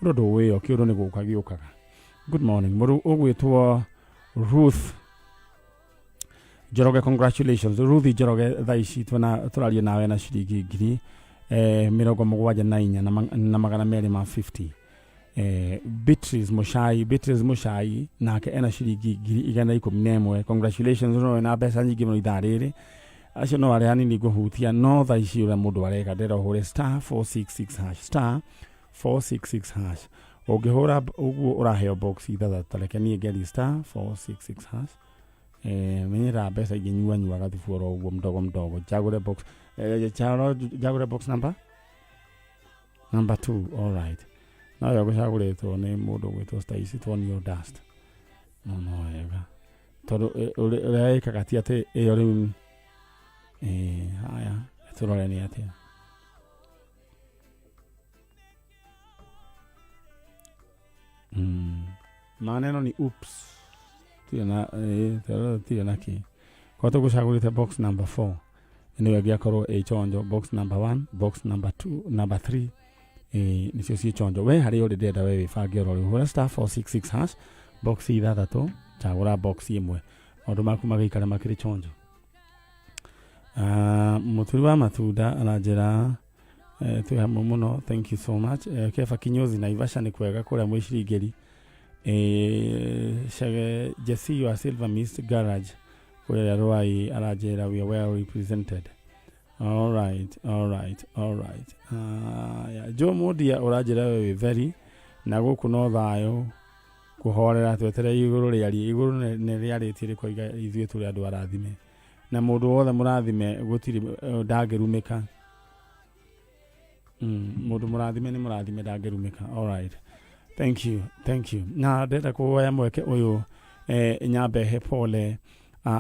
rodo we okioro ne gukagiukaga. Good morning. Muru ogwitwo Ruth Joroge, congratulations. Ruth Joroge thaici turario nawe na ciringi ngiri 74 na magana meri ma 50. Beatrice Mushai nake ena ciringi ngiri 111. Congratulations no na mbeca nyingi muno ithariri. Acio no ari hanini guhutia no thaici ura mundu areka ndero hore *466#. Ungihura uguo uraheo box ithathatũ reke nie ngeri *466#. Menyera mbeca inginyua gathibuora uguo mdogo jagure box number 2. All right, now yo gucaguritwo ni mundu gwitwo Stacy Tonio Dust no ega tondu uria ikaga ti ati iyo riu haya turore ni ati maneno ni oops tiana ki kwa to gucagurite box number 4 niwe giakorwo chonjo box number 1 box number 2 number 3 nicio cie chonjo we hari uri ndenda we wibange rori hura *466# box ithathatũ chagura box imwe maundu maku magaikara makiri chonjo. Muturi wa matunda anajira tuhamu muno, thank you so much. Kefa kinyozi na Ivasha ni kwega kuria mwishirigeri shage Jesse wa Silver Mist Garage kuria Rwai arajira we are well represented. All right. Jo Modia urajira we very na guku no thayo kuhorera twetere iguru ne riari tiri koiga ithuĩ turi andu arathime na mundu wothe murathime gutiri ndagerumika. Mundu murathime ni murathime ndagerumika. All right, thank you na ndenda kuoya mweke uyu nyambe he pole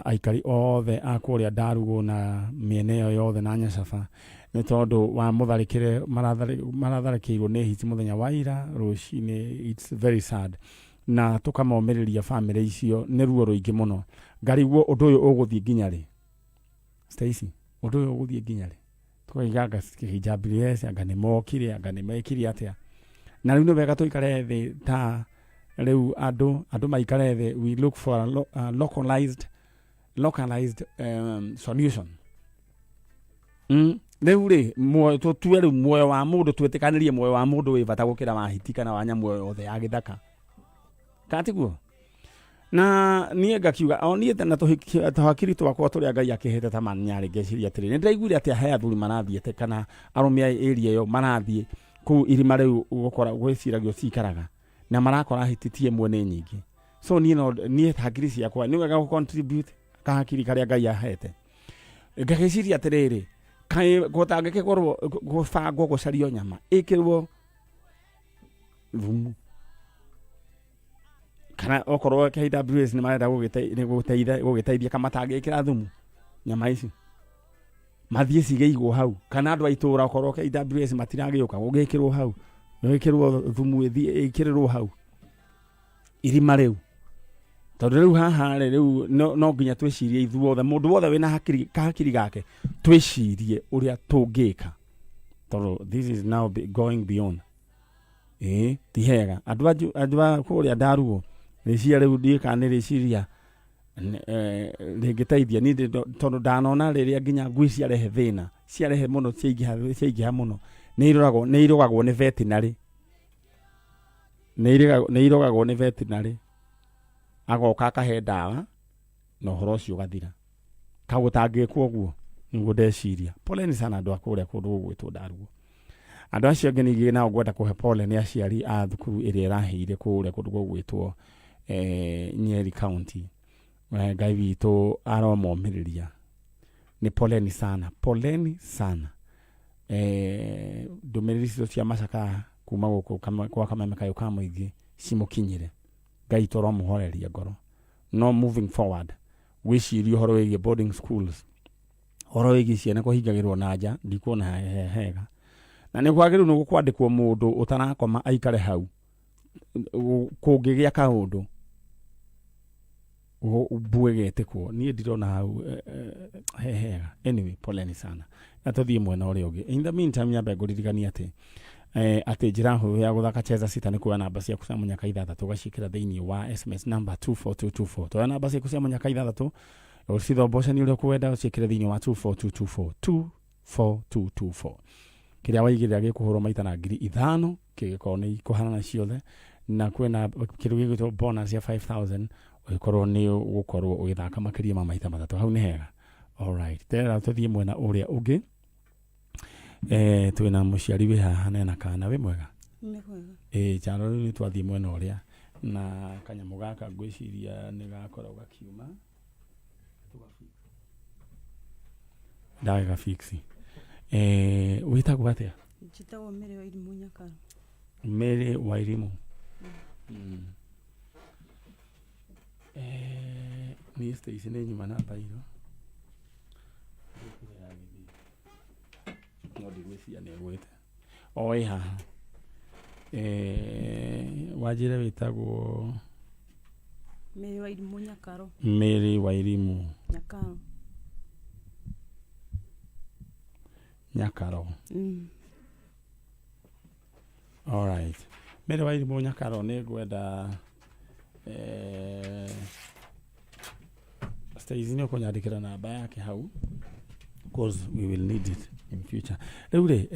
aikari othe akuria Ndarugu na miene yo yothe na Nyacafa ni tondu wa mutharikire maratharikirwo ni hiti muthenya wa ira rucini. It's very sad na tukamomiriria family icio ni ruo ruingi muno. Ngariguo undu uyu uguthie nginya ri Stacy, undu uyu uguthie nginya ri tukaiganga hijabires anga ni mokire anga ni mekire atia na riu no wega tuikare thi ta riu andu maikare thi. We look for a localized solution. Riu ri tuwe riu muoyo wa mundu twetikanirie muoyo wa mundu wi bata gukira wa hiti kana wa nyamu yothe ya githaka katiguo na nie ngakiuga o nie tena tuhakiri twakwa turia Ngai akihete ta manyari ngeciria atiri ni ndaiguire ati he athuri marathiete kana arumia area yo marathie ku irima riu gukora gwiciragio cikaraga na marakora hititie mwene nyingi. So nie hakiri ciakwa ni wega contribute ka hakiri karia Ngai ahete ngeciria atiriri kai gutangike korwo gubangwo gucario nyama ikirwo thumu kana okorwo KWS ni marenda gugiteithia kama tangikira thumu nyama ici mathie cigeigwo hau kana andu aitura okorwo KWS matiragiuka gugikirwo hau gugikirwo thumu ikirirwo hau irima riu tondu riu haha riu no nginya twicirie ithuothe mundu wothe wina hakiri gake twicirie uria tungika tondu this is now going beyond ti hega andu kuria Ndarugu rĩcia rĩu ndikane rĩciria rĩngĩteithia ni tondu ndanona rĩrĩa nginya ngui ciarehe thĩna ciarehe muno ciaingĩha muno nĩ irogagwo nĩ veterinary agoka akahe ndawa na ũhoro ũcio ũgathira kagũtangĩkwo ũguo nĩguo ndeciria. Poleni sana andũ akũrĩa kũndũ gwĩtwo Ndarugu. Andũ acio angĩ ningĩ nao ngwenda kũhe pole nĩ aciari a thukuru ĩrĩa ĩraheire kũrĩa kũndũ gwĩtwo Nyeri County. Ngai witũ aromomĩrĩria. Ni poleni sana. Ndũmĩrĩri icio cia macaka kuma gũkũ kwa Kameme Kayũ ka mũingĩ cimukinyire. Ngai tũromũhoreria ngoro. No moving forward wĩcirie ũhoro wĩgiĩ boarding schools, ũhoro wĩgiĩ ciana kũhingagĩrwo na nja ndikuona hega. Na nĩ kwagĩrĩirwo nĩ kwandĩkwo mũndũ ũtarakoma aikare hau kũngĩgĩa kaũndũ buegetĩkwo niĩ ndirona hau hega. Anyway, poleni sana na tũthiĩ mwena ũrĩa ũngĩ. In the meantime nyambe ngũririkania atĩ Ati njira hũthũ ya gũthaka Cheza Sita nĩ kuoya namba ciaku cia mũnyaka 6 ũgacikĩra thĩinĩ wa SMS number 24224. Twoya namba ciaku cia mũnyaka 6 ũcithomboca ũrĩa ũkwenda ũciĩkĩre thĩinĩ wa 24224. Kĩrĩa waigĩrĩra gĩkũhũrwo maita na 5,000 kĩgĩkorwo nĩ ikũhanana ciothe, na kwĩna kĩndũ gĩgwĩtwo bonus ya 5,000 ũgĩkorwo nĩ ũgũkorwo ũgĩthaka makĩria ma maita 3. Hau nĩ hega. Alright, tena tũthiĩ mwena ũrĩa ũngĩ. Twĩna mũciari wĩ haha na kana wĩ mwega. Chano nĩ twathiĩ mwena ũrĩa na kanyamũ gaka ngwĩciria nĩ gakorwo gakiuma ndaga fix. Wĩtagwo atĩa? Njĩtagwo Mary Wairimũ Nyakaro. Mary Wairimũ. Niĩ Stacy nĩ nyuma na bairo. No ndigwĩciria nĩ agwĩte. Oi haha. Wajire wĩtagwo Mary Wairimũ Nyakaro. Mary Wairimũ Nyakaro. Nyakaro. All right. Mary Wairimũ Nyakaro nĩ ngwenda Stacy nĩ ũkũnyandĩkĩra namba yake hau, because we will need it in future. Rĩu rĩ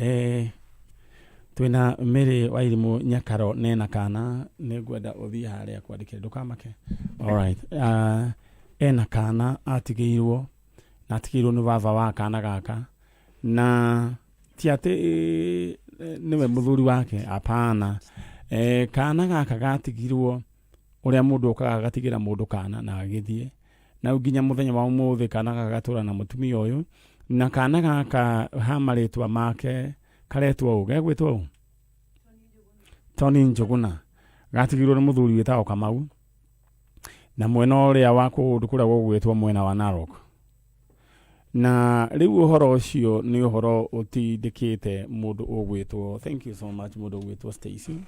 twĩna Mary Wairimũ Nyakaro nena kana nĩ ngwenda ũthiĩ harĩa kwandĩkĩra ndũkamake. All right. Ena kana atigĩirwo nĩ baba wa kana gaka, na ti atĩ nĩwe mũthuri wake, hapana. Kana gaka gatigirwo ũrĩa mũndũ ũkaga gatigĩra mũndũ kana na agĩthiĩ, na nginya mũthenya wa ũmũthĩ kana gaka gatũra na mũtumia ũyũ, na kana gaka ha marĩtwa make karetwo ũũ gegwĩtwo ũũ Tony Njuguna. Gatigirwo nĩ mũthuri wĩtagwo Kamau, na mwena ũrĩa wa kũndũ kũrĩa gũgwĩtwo mwena wa Narok. Na rĩu ũhoro ũcio nĩ ũhoro ũtindĩkĩte mũndũ ũgwĩtwo, thank you so much, mũndũ ũgwĩtwo Stacy.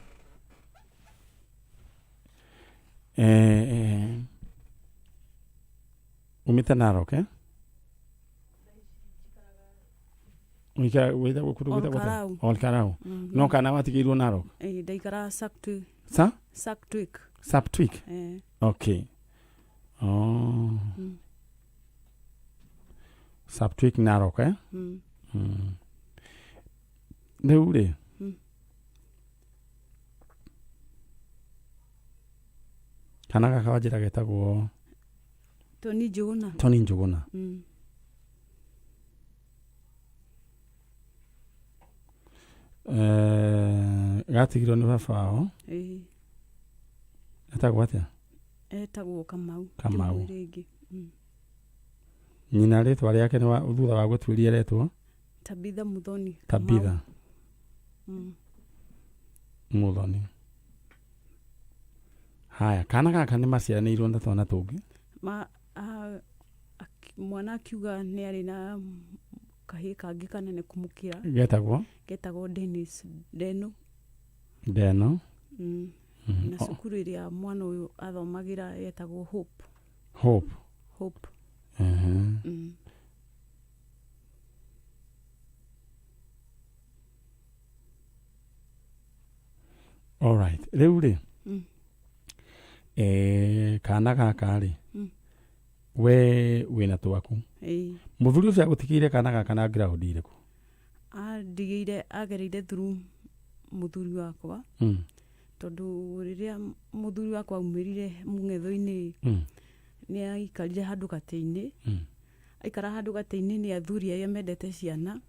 Umĩte Narok, wĩtagwo kũndũ gwĩtagwo Olkarau. No kana watigĩirwo Narok? Ndaikara Saptwik. Saptwik? Saptwik. Okay. Saptwik Narok, Rĩu rĩ kana gaka wanjĩra getagwo Tony Njuguna. Tony Njuguna. Gatigirwo nĩ baba wao. Etagwo atĩa? Etagwo Kamau. Kamau. Nyina rĩtwa rĩake nĩ thutha wa gũtuĩria retwo Tabitha Muthoni. Tabitha Muthoni. Haya, kana gaka nĩ maciaranĩirwo na twana tũngĩ? Mwana akiuga nĩ arĩ na kahĩĩ kangĩ kanene kũmũkĩra. Getagwo Dennis Deno. Deno. Na cukuru ĩrĩa mwana ũyũ athomagĩra yetagwo Hope. Hope. All right. Rĩu rĩ kana gaka rĩ we wĩna twaku. Mũthuri ũcio agũtigĩire kana gaka na ground irĩkũ? Andigĩire agereire through mũthuri wakwa, tondũ rĩrĩa mũthuri wakwa aumĩrire mũng'etho-inĩ nĩ aikarire handũ gatĩ-inĩ. Aikara handũ gatĩ-inĩ nĩ athuri arĩa mendete ciana,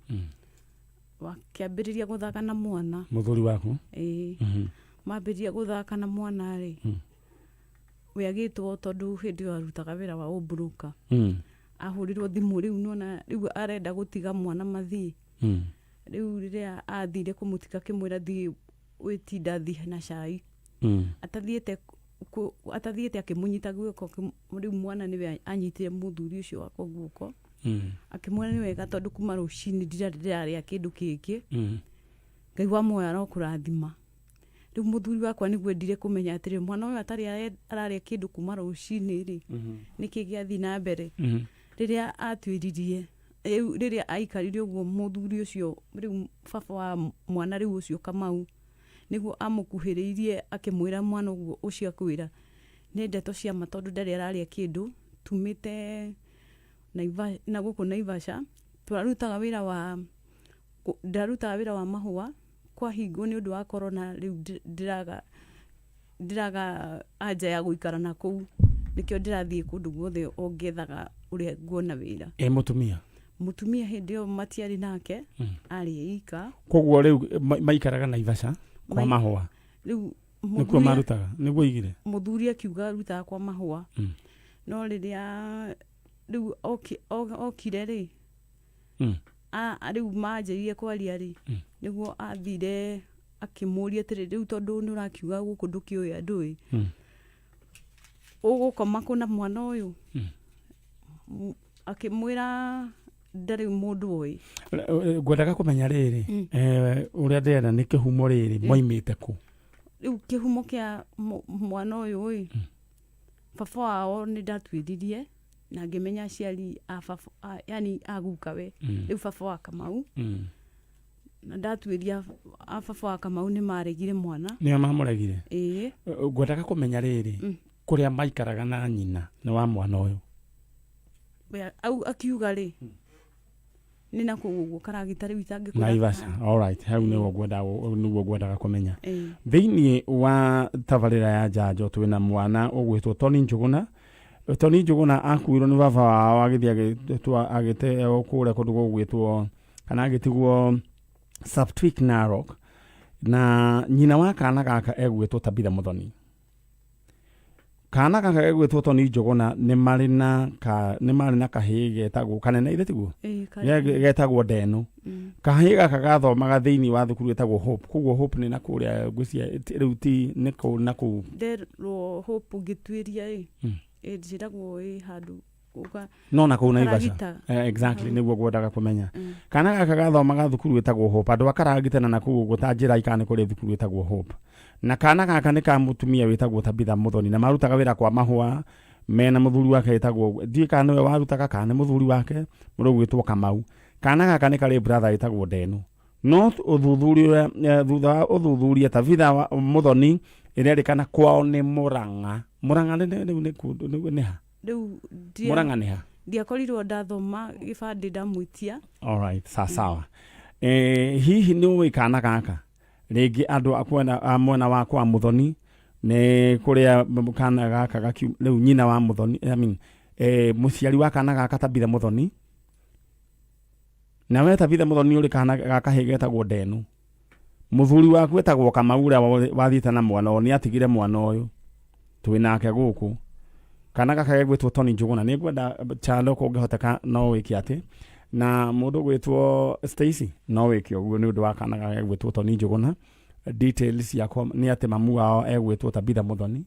wakĩambĩrĩria gũthaka na mwana. Mũthuri waku? Mambĩrĩria gũthaka na mwana rĩ, we agĩtwo tondũ hĩndĩ ĩyo arutaga wĩra wa ũmburũka. Ahũrĩrwo thimũ rĩu nona rĩu arenda gũtiga mwana mathiĩ. Rĩu rĩrĩa athire kũmũtiga akĩmwĩra thiĩ wĩtinda thiĩ na cai. Atathiĩte akĩmũnyita guoko, rĩu mwana nĩwe anyitire mũthuri ũcio wakwa guoko. Akĩmwĩra nĩ wega tondũ kuma rũcinĩ ndirarĩa kĩndũ kĩngĩ. Ngai wa muoyo arokũrathima. Rĩu mũthuri wakwa nĩguo endire kũmenya atĩrĩ mwana ũyũ atarĩ ararĩa kĩndũ kuma rũcinĩ rĩ, nĩkĩ gĩathiĩ na mbere. Rĩrĩa atuĩririe riria aikarire uguo muthuri ucio riu baba wa mwana riu ucio Kamau niguo amukuhiriirie akimwira mwana uguo ucio akwira ni ndeto cia matondu ndari araria kindu tumite na guku Naivasha turarutaga wira wa mahua kwa hingo ni undu wa corona riu ndiraga anja ya guikara na kuu nikio ndirathie kundu guothe ongethaga uria nguona wira mutumia hindi yo matiari nake ari ika koguo riu maikaraga Naivasha kwa mahua riu nikuo marutaga niguo igire muthuri akiuga rutaga kwa mahua no riria riu okire ri riu manjirie kwaria ri niguo athire akimuria tiri riu tondu nurakiuga guku ndukiuya andui ugukoma kuna mwana uyu akimwira ndari mundu oi ngwendaga kumenya riri uria ndenda ni kihumo riri moimite ku riu kihumo kia mwana uyu oi baba wao ni ndatwiririe na ngimenya aciari yani aguka we riu baba wa Kamau na ndatwiria baba wa Kamau ni maregire mwana ni mamuregire ngwendaga kumenya riri kuria maikaraga na nyina ni wa mwana uyu au akiuga ri ni na kuguo karagita riu itangikora Naivasha. All right, hau niguo ngwendaga kumenya thiini wa tabarira ya njanjo twina mwana ugwitwo Tony Njuguna akuirwo ni baba wao agite kuria kundu gugwitwo kana agitigwo Saptwik Narok na nyina wa kana gaka egwitwo Tabitha Muthoni. Kana gaka egwitwo Tony Njuguna ni mari na kahii getagwo kanene ithetiguo getagwo Ndeno. Kahii gaka gathomaga thiini wa thukuru getagwo Hope. Koguo Hope ni na kuria ngwisia riu ti ni ku na ku Ndero Hope gitwiria njiragwo handu no na kuu Naivasha exactly niguo ngwendaga kumenya kana gaka gathomaga thukuru getagwo Hope andu akaragitana na kuu gutanjira ikane kuri thukuru getagwo Hope na kana gaka ni ka mutumia wetagwo Tabitha Muthoni na marutaga wira kwa mahua mena muthuri wake wetagwo ndika niwe warutaga kana muthuri wake murugwitwo Kamau. Kana gaka ni kari brother wetagwo Ndeno no thutha uthuthuria Tabitha Muthoni iria kana kwao ni Murang'a ni ha riu Murang'a ni ha ndiakorirwo ndathoma gibandi ndamwitia. All right, sawa hihi ni uwi kana gaka ringi andu akwena mwena wa kwa Muthoni ni kuria kana gaka gakiu riu nyina wa Muthoni muciari wa kana gaka Tabitha Muthoni na we Tabitha Muthoni uri kana gaka higetagwo Ndeno muthuri waku wetagwo Kamau uria wathiite na mwana uyu ni atigire mwana uyu twinake guku kana gaka gegwitwo Tony Njuguna ni ngwenda chalo ko ngehoteka no wiki ati na mundu gwitwo Stacy no wiki uguo ni undu wa kana gaka gegwitwo Tony Njuguna. Details yakwa ni ati mamu wao egwitwo Tabitha Muthoni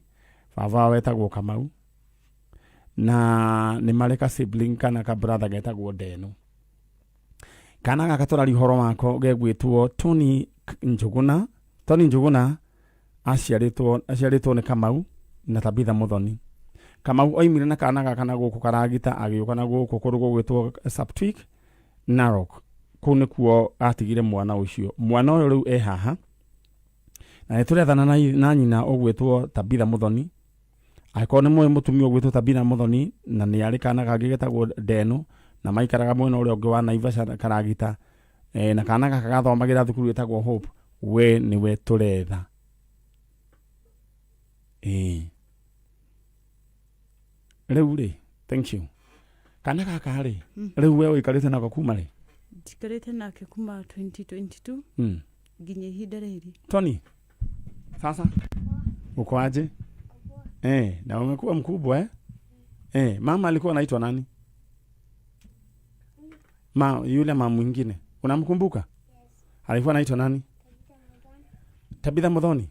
baba wetagwo Kamau na ni mareka sibling kana ka brother getagwo Ndeno. Kana gaka turari horo wako gegwitwo Tony Njuguna aciaritwo ni Kamau na Tabitha Muthoni. Kamau oimire na kana gaka na guku karagita agiuka na guku kuru gugwitwo Saptwik Narok kuu nikuo atigire mwana ucio. Mwana uyu riu haha na niturethana na nyina ugwitwo Tabitha Muthoni akorwo ni mutumia ugwitwo Tabitha Muthoni na ni ari kana gaki getagwo Ndeno na maikaraga mwena uria ungi wa Naivasha karagita na kana gaka gathomagira thukuru getagwo Hope. We niwe turetha riu ri thank you kana gaka ri riu we wikarite nako kuma ri ndikarite nake kuma 2022 nginya ihinda riri. Tony sasa uko aje? Na umekuwa mkubwa mama alikuwa anaitwa nani? Yule mama mwingine unamkumbuka? Yes. Alikuwa anaitwa nani? Tabitha Muthoni.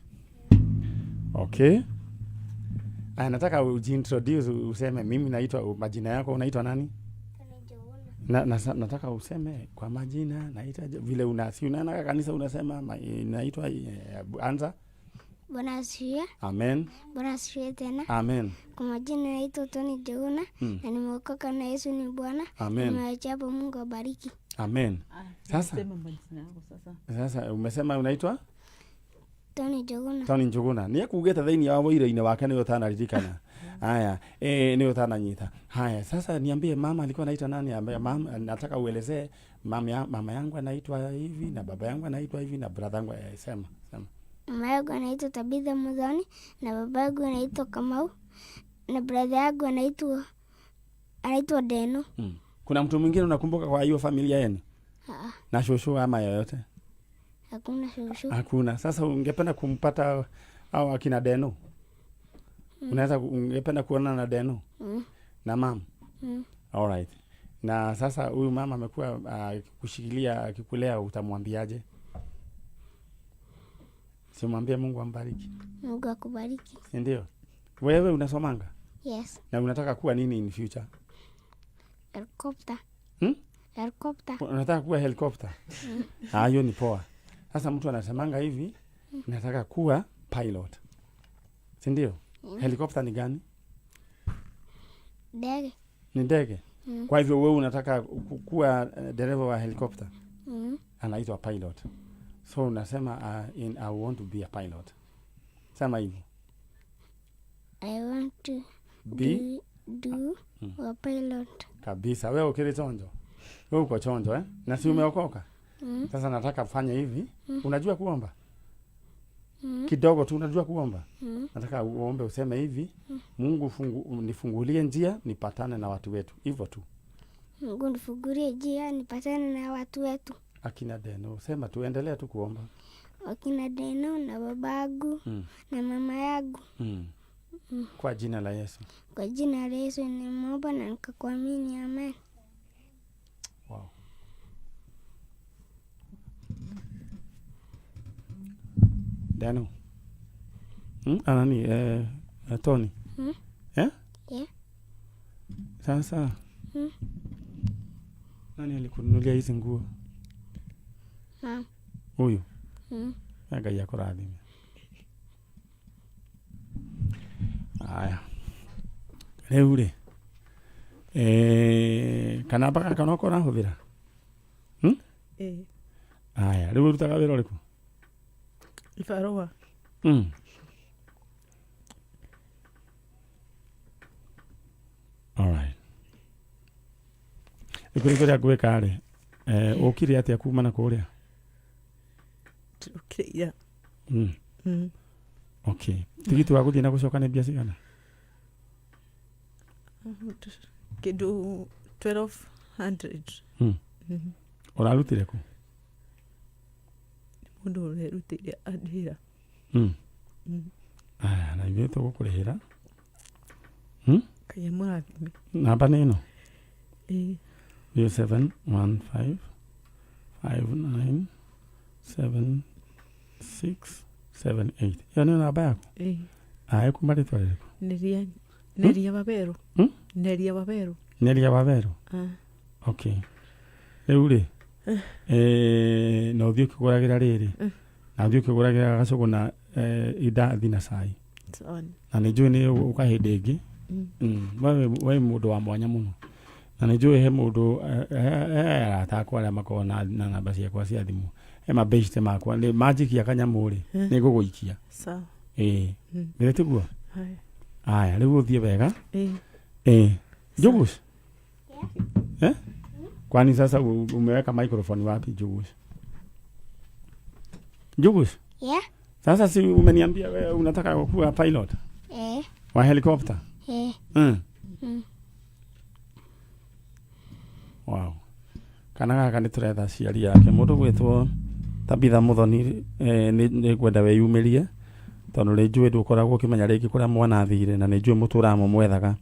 Okay. Nataka ujiintroduce useme mimi naitwa majina yako unaitwa nani? Nataka useme kwa majina naitwa vile unasi unaenda kanisa unasema naitwa anza Bwana asifiwe. Amen. Bwana asifiwe tena. Amen. Kwa majina naitwa Tony Njuguna na nimeokoka na Yesu ni Bwana. Amen. Nimeacha hapo, Mungu abariki. Amen. Sasa umesema unaitwa Tony Njuguna. Tony Njuguna. Ni akugeta thini ya wĩra-inĩ wake nĩ ũtanaririkana. Haya, nĩ ũtananyita. Haya, sasa niambie mama alikuwa anaitwa nani? Mama, nataka uelezee mama yangu anaitwa hivi na baba yangu anaitwa hivi na brother yangu sema. Mama yangu anaitwa Tabitha Muthoni na baba yangu anaitwa Kamau na brother yangu anaitwa Deno. Kuna mtu mwingine unakumbuka kwa hiyo familia yenu? Na shosho ama yoyote? Hakuna shosho. Hakuna. Sasa ungependa kumpata au akina Deno? Ungependa kuona na Deno? Na mama? All right. Na sasa huyu mama amekuwa kushikilia akikulea, utamwambiaje? Simwambie Mungu ambariki. Mungu akubariki. Ndio. Wewe unasomanga? Yes. Na unataka kuwa nini in future? Helicopter. Helicopter. Unataka kuwa helicopter? Hiyo ni poa. Sasa mtu anasemanga hivi, nataka kuwa pilot. Si ndio? Helicopter ni gani? Ndege. Ni ndege. Kwa hivyo wewe unataka kuwa dereva wa helicopter? Anaitwa pilot. So unasema I want to be a pilot. Sema hivyo. I want to do a pilot. Kabisa. Wewe ukiri chonjo. Wewe uko chonjo na si umeokoka? Sasa nataka kufanya hivi. Unajua kuomba? Kidogo tu unajua kuomba? Nataka uombe useme hivi, Mungu nifungulie njia nipatane na watu wetu. Hivyo tu. Mungu nifungulie njia nipatane na watu wetu. Akina Deno, sema tuendelea tu kuomba. Akina Deno na babangu na mama yangu. Kwa jina la Yesu. Kwa jina la Yesu nimeomba na nikakuamini. Amen. Wow. Deno. Anani Tony. Yeah? Sasa. Nani alikununulia hizi nguo? Huyu. Ngai akurathime. Aya. Rĩu rĩ. Kana baka kana kora hũthĩra? Aya, rĩu rutaga wĩra ũrĩkũ? Ibarũa. All right. Ikuri gweka rĩ. Ukire atia kuma na kũrĩa? Tukirĩa. Okay. Tigiti wa gũthiĩ na gũcoka nĩ mbia cigana? Kĩndũ 1200. Ũrarutire kũ? Mũndũ ũrerutĩire andĩra. Na ithuĩ tũgũkũrĩhĩra. Kaĩ mũrathime. Namba nĩ ĩno? 0715 59 7678. Hiyo ndio namba yako? Kuma rĩtwa rĩrĩkũ? Neria Waweru. Neria Waweru. Neria Waweru. Okay. Rĩu rĩ. Na ũthiĩ ũkĩgũragĩra rĩrĩ. Na ũthiĩ ũkĩgũragĩra gacũgũ na indathi na cai. Na nĩ njũĩ nĩ ũka hĩndĩ ĩngĩ. Wewe mũndũ wa mwanya mũno. Na nĩ njũĩ he mũndũ aratakwa arĩa makoragwo na namba ciakwa cia thimũ. He mabeshte makwa nĩ manjikia kanyamũ rĩ nĩ ngũgũikia. Sawa. Nĩ tiguo? Aya, rĩu ũthiĩ wega. Jugus. Kwani sasa umeweka microphone wapi Jugus? Jugus? Yeah. Sasa si umeniambia wewe unataka kuwa pilot? Wa helicopter? Wow. Kana gaka nĩ tũretha ciari yake mũndũ gwĩtwo Tabitha Muthoni nĩ kwenda weyumĩrie tondũ nĩ njũĩ ndũkoragwo ũkĩmenya rĩngĩ kũrĩa mwana athire na nĩ njũĩ mũtũraga mũmwethaga.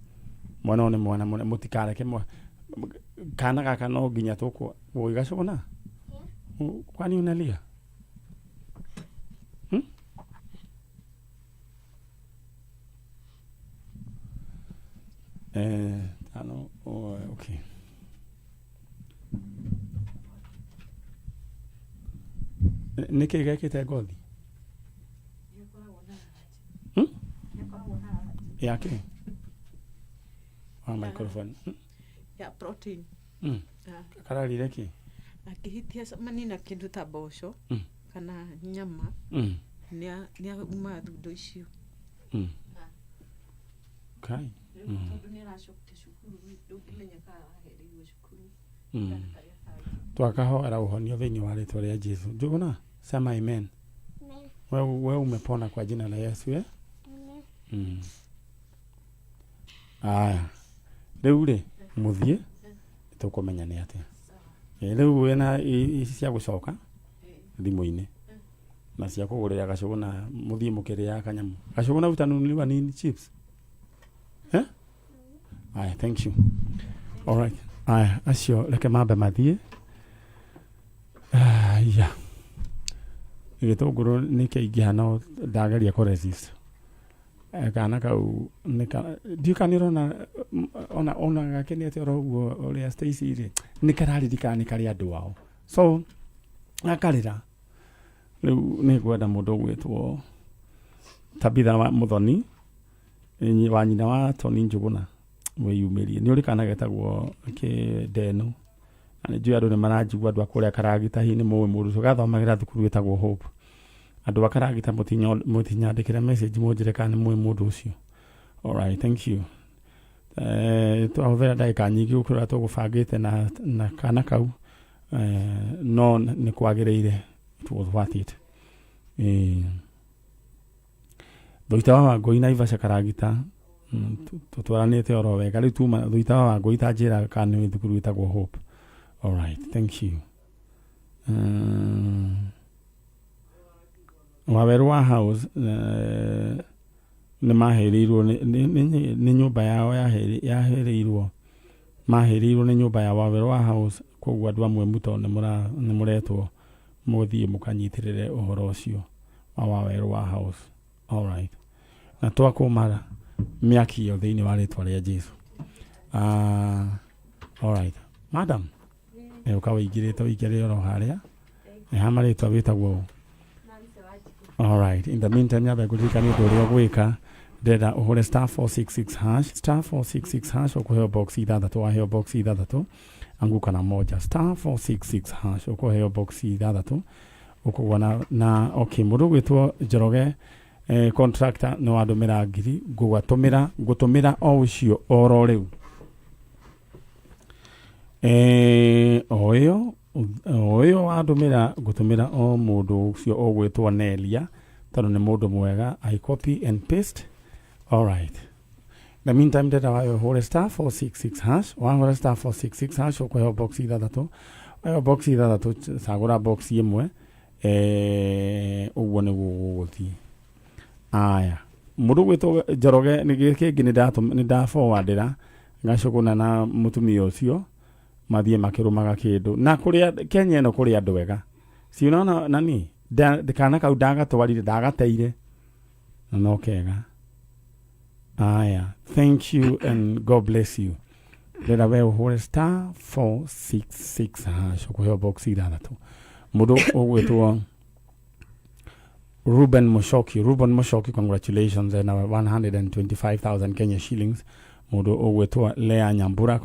Mwana nĩ mwana mũtikareke kana gaka no nginya tũkwo gũgĩgacũna. Kwani unalia? Okay. Nĩkĩ gekĩte ngothi? yake microphone ya protein kararire ki akihitia manina kindu ta mboco kana nyama nia uma thundo icio kai twakahoera uhonio thĩinĩ wa rĩtwa rĩa Jesu. Njuguna, sema amen. Wewe umepona kwa jina la Yesu eh? Aya. Rĩu rĩ mũthiĩ tũkũmenya nĩ atĩa. Rĩu wena cia gũcoka thimũ-inĩ na cia kũgũrĩra Gacũgũna mũthiĩ mũkĩrĩa kanyamu. Gacũgũna utanunuliwa nini chips? Eh? Aya, thank you. All right. Aya, acio reke mambe mathiĩ. Yeah. Gĩtũngũrũ nĩ kĩingĩha no ndageria kũ resist. Kana kau ndiũ kanĩrona ona gakenete ũguo ũrĩa Stacy rĩ nĩ kararirikana nĩ karĩ andũ ao. So akarĩra rĩu nĩ ngwenda mũndũ ũgwĩtwo Tabitha wa Muthoni wa nyina wa Tony Njuguna wĩyumĩrie. Nĩ ũrĩ kana getagwo Kĩndeno. Na nĩ njũĩ andũ nĩ maranjigua andũ akũrĩa Karagita hihi nĩ mũĩ mũndũ ũcio gathomagĩra thukuru wĩtagwo Hope. Andũ a Karagita mũtinyandĩkĩre message mũnjĩre kana nĩ mũĩ mũndũ ũcio. All right, thank you. Twahũthĩra ndagĩka nyingĩ gũkĩra tũgũbangĩte na kana kau no nĩ kwagĩrĩire. It was worth it. Thuita wa Wangũi Naivasha Karagita tutwaranĩte oro wega rĩu tuma thuita wa Wangũi tanjĩra kana nĩ thukuru wĩtagwo Hope. All right, thank you. Waweru wa house nĩ maherirwo nĩ nyũmba yao yaherirwo maherirwo nĩ nyũmba ya Waweru wa house koguo andũ amwe muto nĩ mũretwo mũthiĩ mũkanyitĩrĩre ũhoro ũcio wa Waweru wa house. All right. Na twakũmara mĩaki yo thĩinĩ wa rĩtwa rĩa Jesu. All right. Madam. Ukawa igirĩte ũikare oro harĩa. Hama rĩtwa wĩtagwo. All right. In the meantime, nyambe kũririkania ũndũ ũrĩa ũgwĩka. Ndĩrenda ũhũre *466# *466# ũkũheo box ithathatũ. Waheo box ithathatũ anguka na moja. *466# ũkũheo box ithathatũ ũkũgwa na okay. Mũndũ ũgwĩtwo Njoroge contractor no andũmĩra ngiri ngũtũmĩra o ũcio oro rĩu. Oyo andũmĩra ngũtũmĩra o mũndũ ũcio ũgwĩtwo Nelia tondũ nĩ mũndũ mwega. I copy and paste. All right. The meantime ndĩrenda wayo ũhũre *466#. Wahũra *466# ũkũheo box ithathatũ. Waheo box ithathatũ cagũra box ĩmwe ũguo nĩguo gũgũthiĩ. Aya. Mũndũ ũgwĩtwo Njoroge nĩ kĩngĩ nĩ ndaforwardĩra Gacũgũna na mũtumia ũcio mathiĩ makĩrũmaga kĩndũ na kũrĩa Kenya ĩno kũrĩ andũ wega. Si unaona nani kana kau ndagatwarire ndagateire no kega. Aya, thank you and God bless you. Ndĩrenda we ũhũre *466# ũkũheo box ithathatũ. Mũndũ ũgwĩtwo Ruben Mushoki, congratulations and 125,000 Kenya shillings. Mũndũ ũgwĩtwo Lea Nyambura,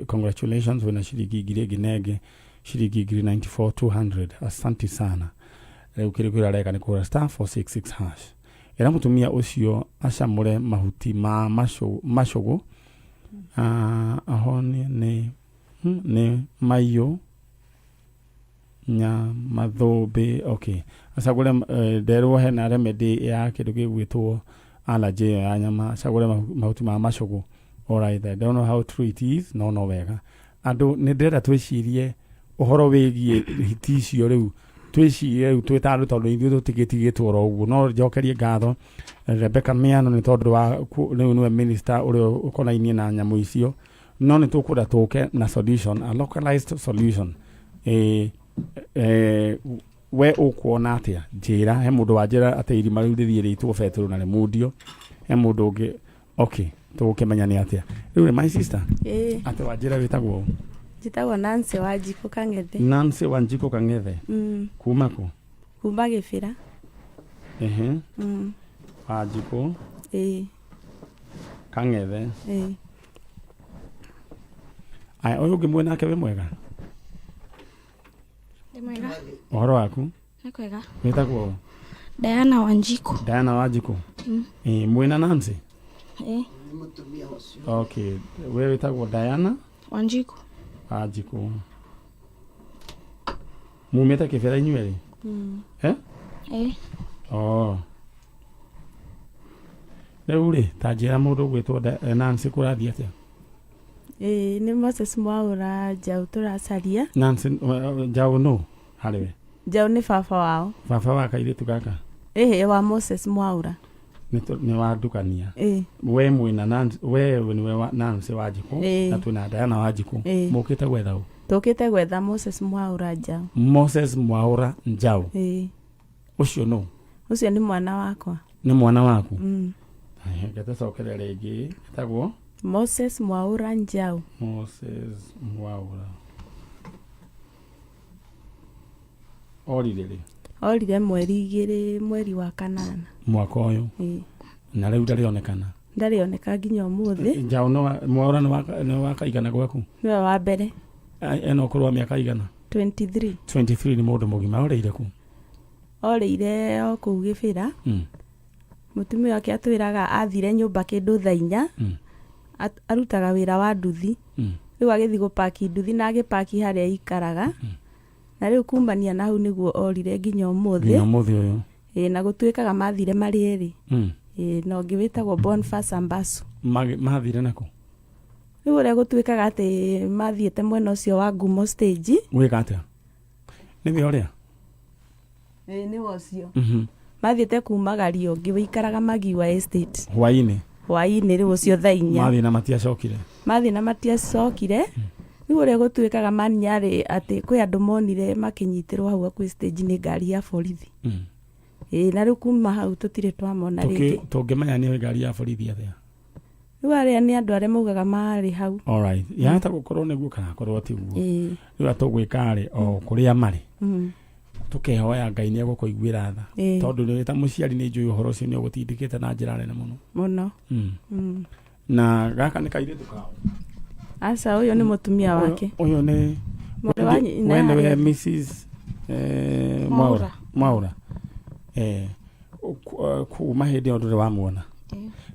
congratulations wĩna ciringi ngiri ĩngĩ nenge ciringi ngiri 94,200. Asante sana. Rĩu kĩrĩkĩrĩa areka nĩ kũhũra *466#. Ĩra mũtumia ũcio acamũre mahuti ma macũgũ. Aho nĩ maiyũ mathũmbĩ. Okay. Acagũre nderwo hena remedy ya kĩndũ gĩgwĩtwo allergy ya nyama. Acagũre mahuti ma macũgũ. All right, I don't know how true it is. No wega. Andũ nĩ ndĩrenda twĩcirie ũhoro wĩgiĩ hiti icio rĩu. Twĩcirie rĩu twĩtarũ tondũ ithuĩ tũtigĩtigĩtwo oro ũguo. No njokerie ngatho Rebecca Miano nĩ tondũ wa rĩu nĩwe minister ũrĩa ũkonainie na nyamũ icio. No nĩ tũkwenda tũke na solution, a localized solution. We ũkuona atĩa? Njĩra, he mũndũ wanjĩra atĩ irima rĩu rĩthiĩ rĩitwo Petero na rĩmundio. He mũndũ ũngĩ. Okay. Tũgũkĩmenya nĩ atĩa. Rĩu my sister. Atĩ wanjĩra wĩtagwo njĩtagwo Nancy Wanjikũ Kang'ethe. Nancy Wanjikũ Kang'ethe. Kuma kũ? Kuma Gĩbĩra. Wanjikũ. Kangethe. Ĩĩ. Uyu ngimwe nake we mwega? Ndi mwega. Uhoro waku? Ni kwega. Witagwo? Diana Wanjiku. Diana Wanjiku. Mwina Nancy? Okay. We witagwo Diana? Wanjiku. Wanjiku. Mumete kibera inyueri? Oh. Rĩu rĩ, ta njĩra mũndũ gwĩtwo Nancy kũrathiĩ atĩa? Nĩ Moses Mwaura Njaũ tũracaria. Nancy Njaũ no harĩ we? Njaũ nĩ baba wao. Baba wa kairĩtu gaka? Wa Moses Mwaura. Nĩ wandukania. We mwĩna Nancy, we nĩwe Nancy Wanjiku na twĩna Diana Wanjiku. Mũkĩte gwetha ũ? Tũkĩte gwetha Moses Mwaura Njaũ. Moses Mwaura Njaũ. Ũcio no? Ũcio nĩ mwana wakwa. Nĩ mwana waku? Ngete cokere rĩngĩ. Etagwo? Moses Mwaura Njaũ. Moses Mwaura. Orire rĩ? Orire mweri 2 mweri wa kanana. Mwaka ũyũ? Na rĩu ndarĩonekana? Ndarĩoneka nginya ũmũthĩ. Njaũ Mwaura nĩ wa kaigana gwaku? Nĩwe wa mbere. Eno ũkũrũ wa mĩaka igana? 23. 23 nĩ mũndũ mũgima. Orĩire kũ? Orĩire o kũu Gĩbĩra. Mũtumia wake atwĩraga athire nyũmba kĩndũ thaa 4. Arutaga wĩra wa nduthi. Rĩu agĩthiĩ gũpaki nduthi na agĩpaki harĩa ikaraga. Na rĩu kumania na hau nĩguo orire nginya ũmũthĩ. Nginya ũmũthĩ ũyũ? Na gũtuĩkaga mathire marĩ erĩ. Na ũngĩ wĩtagwo Boniface Ambasu. Mathire nakũ? Rĩu ũrĩa gũtuĩkaga atĩ mathiĩte mwena ũcio wa Ngumo stage. Gwĩka atĩa? Nĩwe ũrĩa? Nĩwe ũcio. Mathiĩte kumagaria ũngĩ wĩikaraga Magiwa Estate. Hwainĩ rĩu ũcio thaa 4. Mathiĩ na matiacokire? Rĩu ũrĩa gũtuĩkaga maniarĩ atĩ kwĩ andũ monire makĩnyitĩrwo hau hakuhĩ stage nĩ ngari ya borithi. Na rĩu kuma hau tũtirĩ twamona rĩngĩ. Tũngĩmenya nĩ ngari ya borithi atĩa? Rĩu arĩa nĩ andũ arĩa maugaga marĩ hau. Alright. Yahota gũkorwo nĩguo kana korwo ti guo. Rĩu atũgwĩka rĩ o kũrĩa marĩ. Tukehoya Ngai nĩ egũkũiguĩra tha. Tondũ nĩ ta mũciari nĩ njũĩ ũhoro ũcio nĩ ũgũtindĩkĩte na njĩra nene mũno. Mũno. Na gaka nĩ kairĩtu kao? Aca ũyũ nĩ mũtumia wake. Ũyũ nĩ we Mrs. Mwaura. Kuma hĩndĩ ĩyo ndũrĩ wamuona?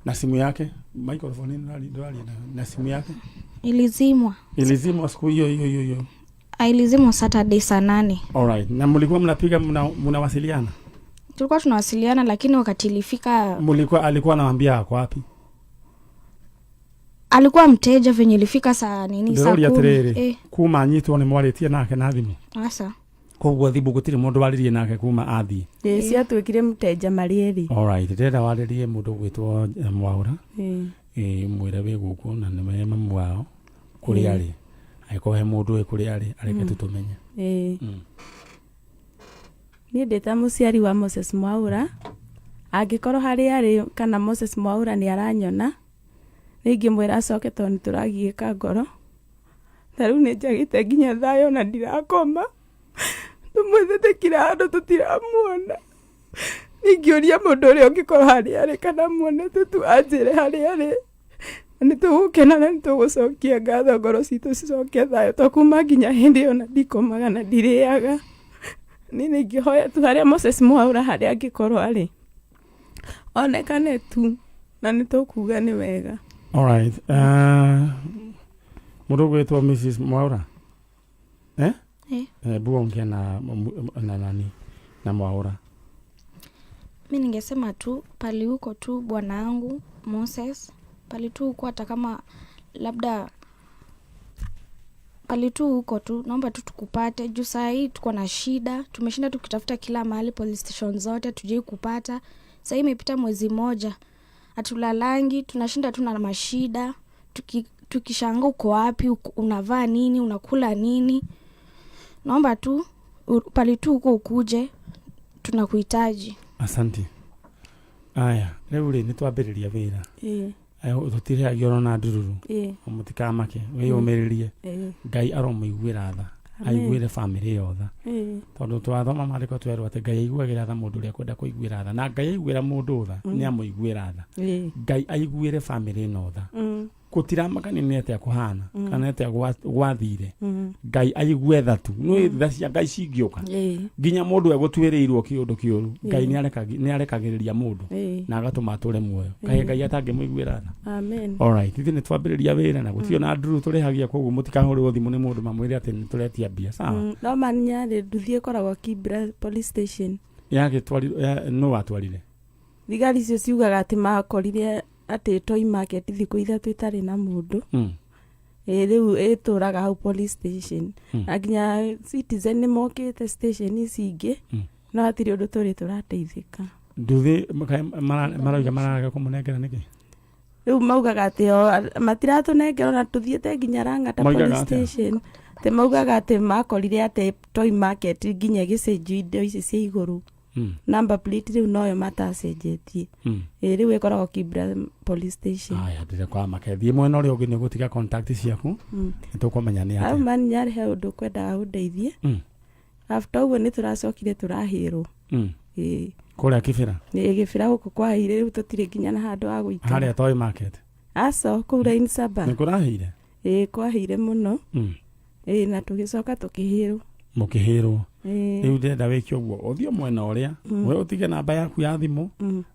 Na simu yake? Microphone ndũraria na simu yake? Ilizimwa siku hiyo. Ilizimwa Saturday saa 8. Alright. Na mlikuwa mnapiga mnawasiliana? Tulikuwa tunawasiliana lakini wakati ilifika alikuwa anawaambia ako wapi? Alikuwa mteja venye ilifika saa 10. Kuma anyitwo nĩ mwarĩtie nake na thimũ? Asa. Koguo thimũ gũtirĩ mũndũ warĩrie nake kuma athiĩ? Ciatuĩkire mteja marĩ erĩ. Alright. Ndĩrenda warĩrie mũndũ gwĩtwo Mwaura. Mwĩre wĩ gũkũ na nĩ mamu wao kũrĩa arĩ. Aikohe mũndũ kũrĩa arĩ areke tũtũmenye. Niĩ ndĩta mũciari wa Moses Mwaura. Angĩkorwo harĩa arĩ kana Moses Mwaura nĩ aranyona, nĩngĩmwĩra acoke tondũ nĩtũragiĩka ngoro. Na rĩu nĩnjagĩte nginya thayũ na ndirakoma. Tũmwĩthĩkire handũ tũtiramuona. Ningĩũria mũndũ ũrĩa ũngĩkorwo harĩa arĩ kana muonete tu anjĩre harĩa arĩ. Nĩtũgũkena na nĩtũgũcokia ngatho ngoro citũ cicoke thayũ. Tokuma nginya hĩndĩ ĩyo na ndikomaga na ndirĩaga. Niĩ nĩngĩhoya tu harĩa Moses Mwaura harĩa angĩkorwo arĩ onekane tu na nĩtũkuga nĩ wega. Alright. Mũndũ gwĩtwo Mrs. Mwaura? Buongea na nani na Mwaura? Mimi ningesema tu pali huko tu bwanangu Moses, pali tu huko hata kama labda pali tu huko tu naomba tu tukupate. Juu saa hii tuko na shida, tumeshinda tukitafuta kila mahali police station zote tujui kupata. Saa hii imepita mwezi moja. Hatulalangi, tunashinda tuna mashida. Tukishanga uko wapi, unavaa nini, unakula nini. Naomba tu pali tu huko ukuje, tunakuhitaji. Asante. Aya, rĩu rĩ nĩtwambĩrĩria wĩra. Tũtirĩ agĩona na ndururu. Mũtikamake, wĩyũmĩrĩrie. Ngai aromũiguĩra tha. aiguire family yothe tondu twathoma mariko twerwo ati Ngai aiguagira tha mundu uria kwenda kuiguira tha na Ngai aiguira mundu tha ni amuiguira tha Ngai aiguire family no tha gutiramagania ni atia kuhana kana atia gwathire Ngai aigue tha tu no tha cia Ngai cingioka nginya mundu egutwirirwo kiundu kiuru Ngai ni arekagiriria mundu na agatuma ature muoyo kae Ngai atangimuiguira tha amen alright ithi ni twambiriria wira na gutio na nduru turihagia koguo mutikahurwo thimu ni mundu mamwire ati ni turetia bia sawa no manyare nduthie koragwo Kibra police station yake twari no atwarire thigari cio ciugaga ati makorire ati toy market thiku ithatu itari na mundu riu ituraga hau police station aginya citizen ni mokite station icingi no atiri undu turi turateithika nduthi marauga maraga kumunengera niki riu maugaga ati matiratunengera na tuthiete nginya Rangata police station te maugaga ati makorire ati toy market nginya gicenjio indo ici cia iguru number plate riu noyo matacenjetie riu ikoragwo Kibra police station aya ndire kwa makethie mwena uri ungi ni gutiga contact ciaku nitukumenya ni ati au man nyari he undu kwenda undeithie after uguo ni turacokire turahirwo kuria Kibra Kibra guku kwa hire riu tutire nginya na handu ha guikara haria toy market aso kura in saba ni kurahire kwa hire muno na tugicoka tukihirwo mukihirwo riu ndenda wiki uguo uthio mwena uria we utige namba yaku ya thimu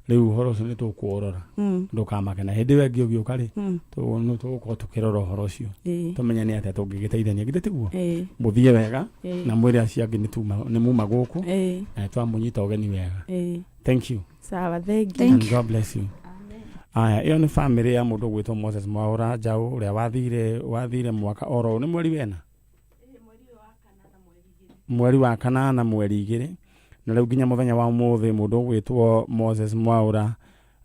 riu horo ucio ni tukuorora ndukamake na hindi we ngi ugiuka ri no tugukorwo tukirora horo ucio tumenye ni atia tungigiteithania githĩ tiguo muthie wega na mwire acio angi ni muma guku na twamunyita ugeni wega thank you sawa thank you and God bless you aya iyo ni family ya mundu gwitwo Moses Mwaura Njau uria wathire mwaka oro ni mweri wena mweri wa kana na mweri 2 na riu nginya muthenya wa muthi mundu gwitwo Moses Mwaura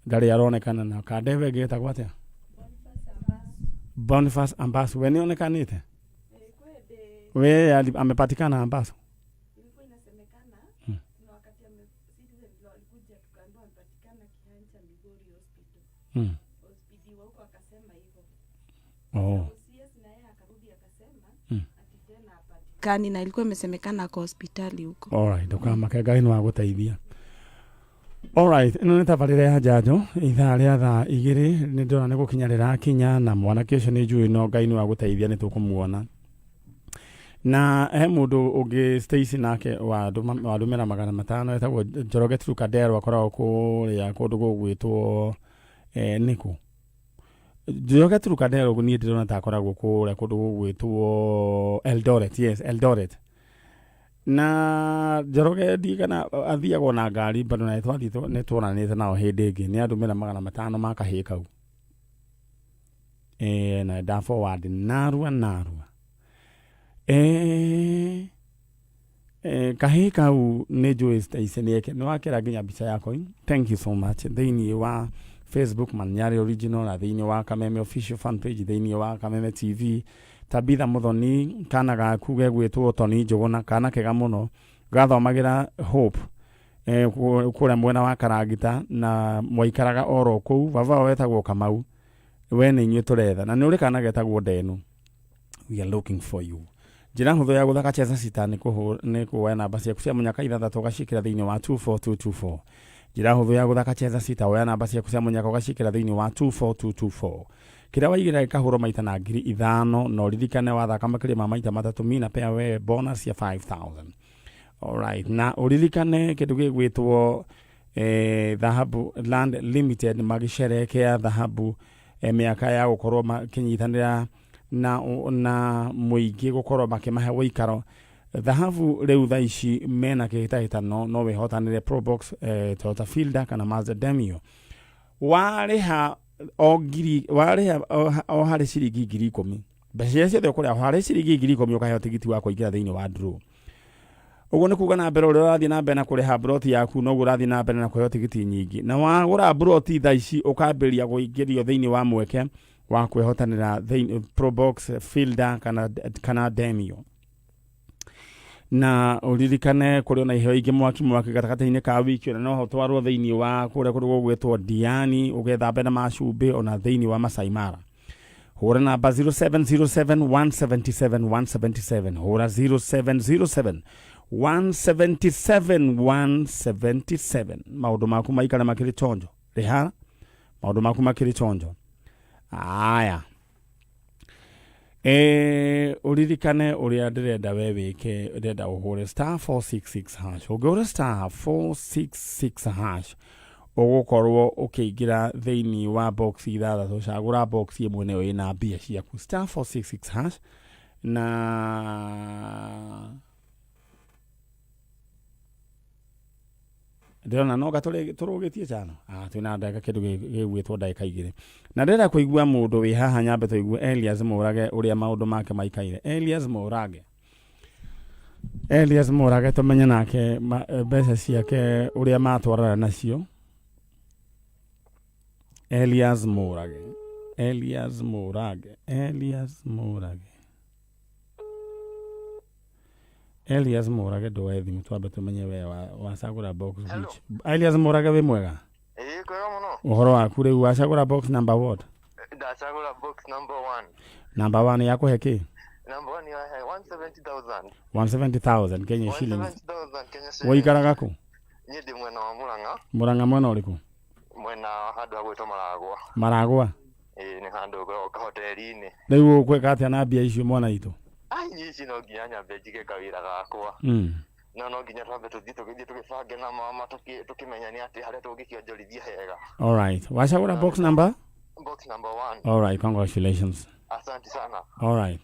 ndari aronekana na kadeve geta gwatia Boniface Ambasu we nionekanite we amepatikana Ambasu ilikuwa inasemekana na wakati citizen alikuja tukaambiwa amepatikana Kihancha Migori hospital hospitali huko akasema hivyo na yeye akarudi akasema kani na ilikuwa imesemekana kwa hospitali huko. Alright, ndukamake Ngai ni wa guteithia. Alright, ino ni tabarire ya njanjo ithaa ria thaa 2 ni ndona ni gukinyarira kinya na mwanake ucio ni njui no Ngai ni wa guteithia ni tukumuona. Na he mundu ungi Stacy nake wa ndumira 500 etagwo Njoroge Trukadero akoragwo kuria kundu gugwitwo niku Njoroge Trukadero guni ndirona ta akoragwo kuria kundu gugwitwo Eldoret. Yes, Eldoret. Na Njoroge ndigana athiagwo na ngari bado na twathitwo ni tuoranite nao hindi ingi ni andumira 500 makahi kau na da forward narua kahi kau ni Joy Stacy yake no akira nginya bicha yako. Thank you so much. Thiini wa Facebook Manyari Original na thiini wa Kameme official fan page thiini wa Kameme TV Tabitha Muthoni kana gaku gegwitwo Toni Njuguna kana kega muno gathomagira Hope kura mwena wa Karagita na mwaikaraga oro kuu baba wetagwo Kamau we ni inyu turetha na ni uri kana getagwo Ndenu. We are looking for you. Njira hutho ya guthaka cheza sita ni kuwa namba ciaku cia munyaka 6 ugacikira thiini wa 24224. Njira hutho ya guthaka cheza sita wa namba ciaku cia munyaka ugacikira thiini wa 24224. Kira waigira ikahuro maita na 5,000 no ririkane wathaka makiri ma maita 3 mina pea we bonus ya 5,000. Alright, na uririkane kindu gigwitwo Dhahabu Land Limited magisherekea dhahabu miaka ya gukorwo kinyitanira na muingi gukorwo makimahe wikaro. Dhahabu riu thaa ici mena kihitahitano no wihotanire Probox Toyota Fielder kana Mazda Demio wariha o hari ciringi 10,000 mbeca ciothe kuria hari ciringi 10,000 ukaheo tigiti wa kuingira thiini wa draw. Uguo ni kuga na mbere uri urathi na mbere na kuriha broti yaku no urathi na mbere na kuheo tigiti nyingi na wagura broti thaa ici ukambiria guingirio thiini wa mweke wa kwehotanira Probox Fielder kana Demio. Na uririkane kuri ona iheo ingi mwaki gatakataini ka wiki na no ho twarwo thiini wa kuria kuri gugwitwo Diani ugetha mbere macumbi ona thiini wa Masai Mara. hura namba 0707 177 177 hura 0707 177 177 maundu maku maikara makiri chonjo riha maundu maku makiri chonjo aya uririkane uria ndirenda we wike ndenda uhure star 466 hash ugura star 466 hash ugukorwo ukiingira thiini wa box ithathatu cagura box imwe nayo ina mbia ciaku star 466 hash na ndona no turugitie cyano twina ndaka kindu gigwitwo ndaka igire na ndenda kuigua mundu wi haha nyambe tuigua Elias Murage uria maundu make maikaire Elias Murage tumenye nake mbeca ciake uria matwarana nacio Elias Murage ndo thimu twambe tumenye we wacagura box which Elias Murage we mwega kwega muno uhoro waku riu wacagura box number what ndacagura box number 1 number 1 yako heki number 1 ya 170,000 170,000 Kenya shillings 170,000 Kenya shillings woikaraga ku nyindi mwena wa Murang'a mwena uriku mwena handu agwitwo Maragwa ni handu hoteli-ini riu ukweka atia na mbia icio mwana itu ici no nginya nyambe njige kawira gakwa no nginya twambe tuthie tugibange na mama tukimenya ni ati haria tungikionjorithia hega alright wacagura box number 1 alright congratulations asante sana alright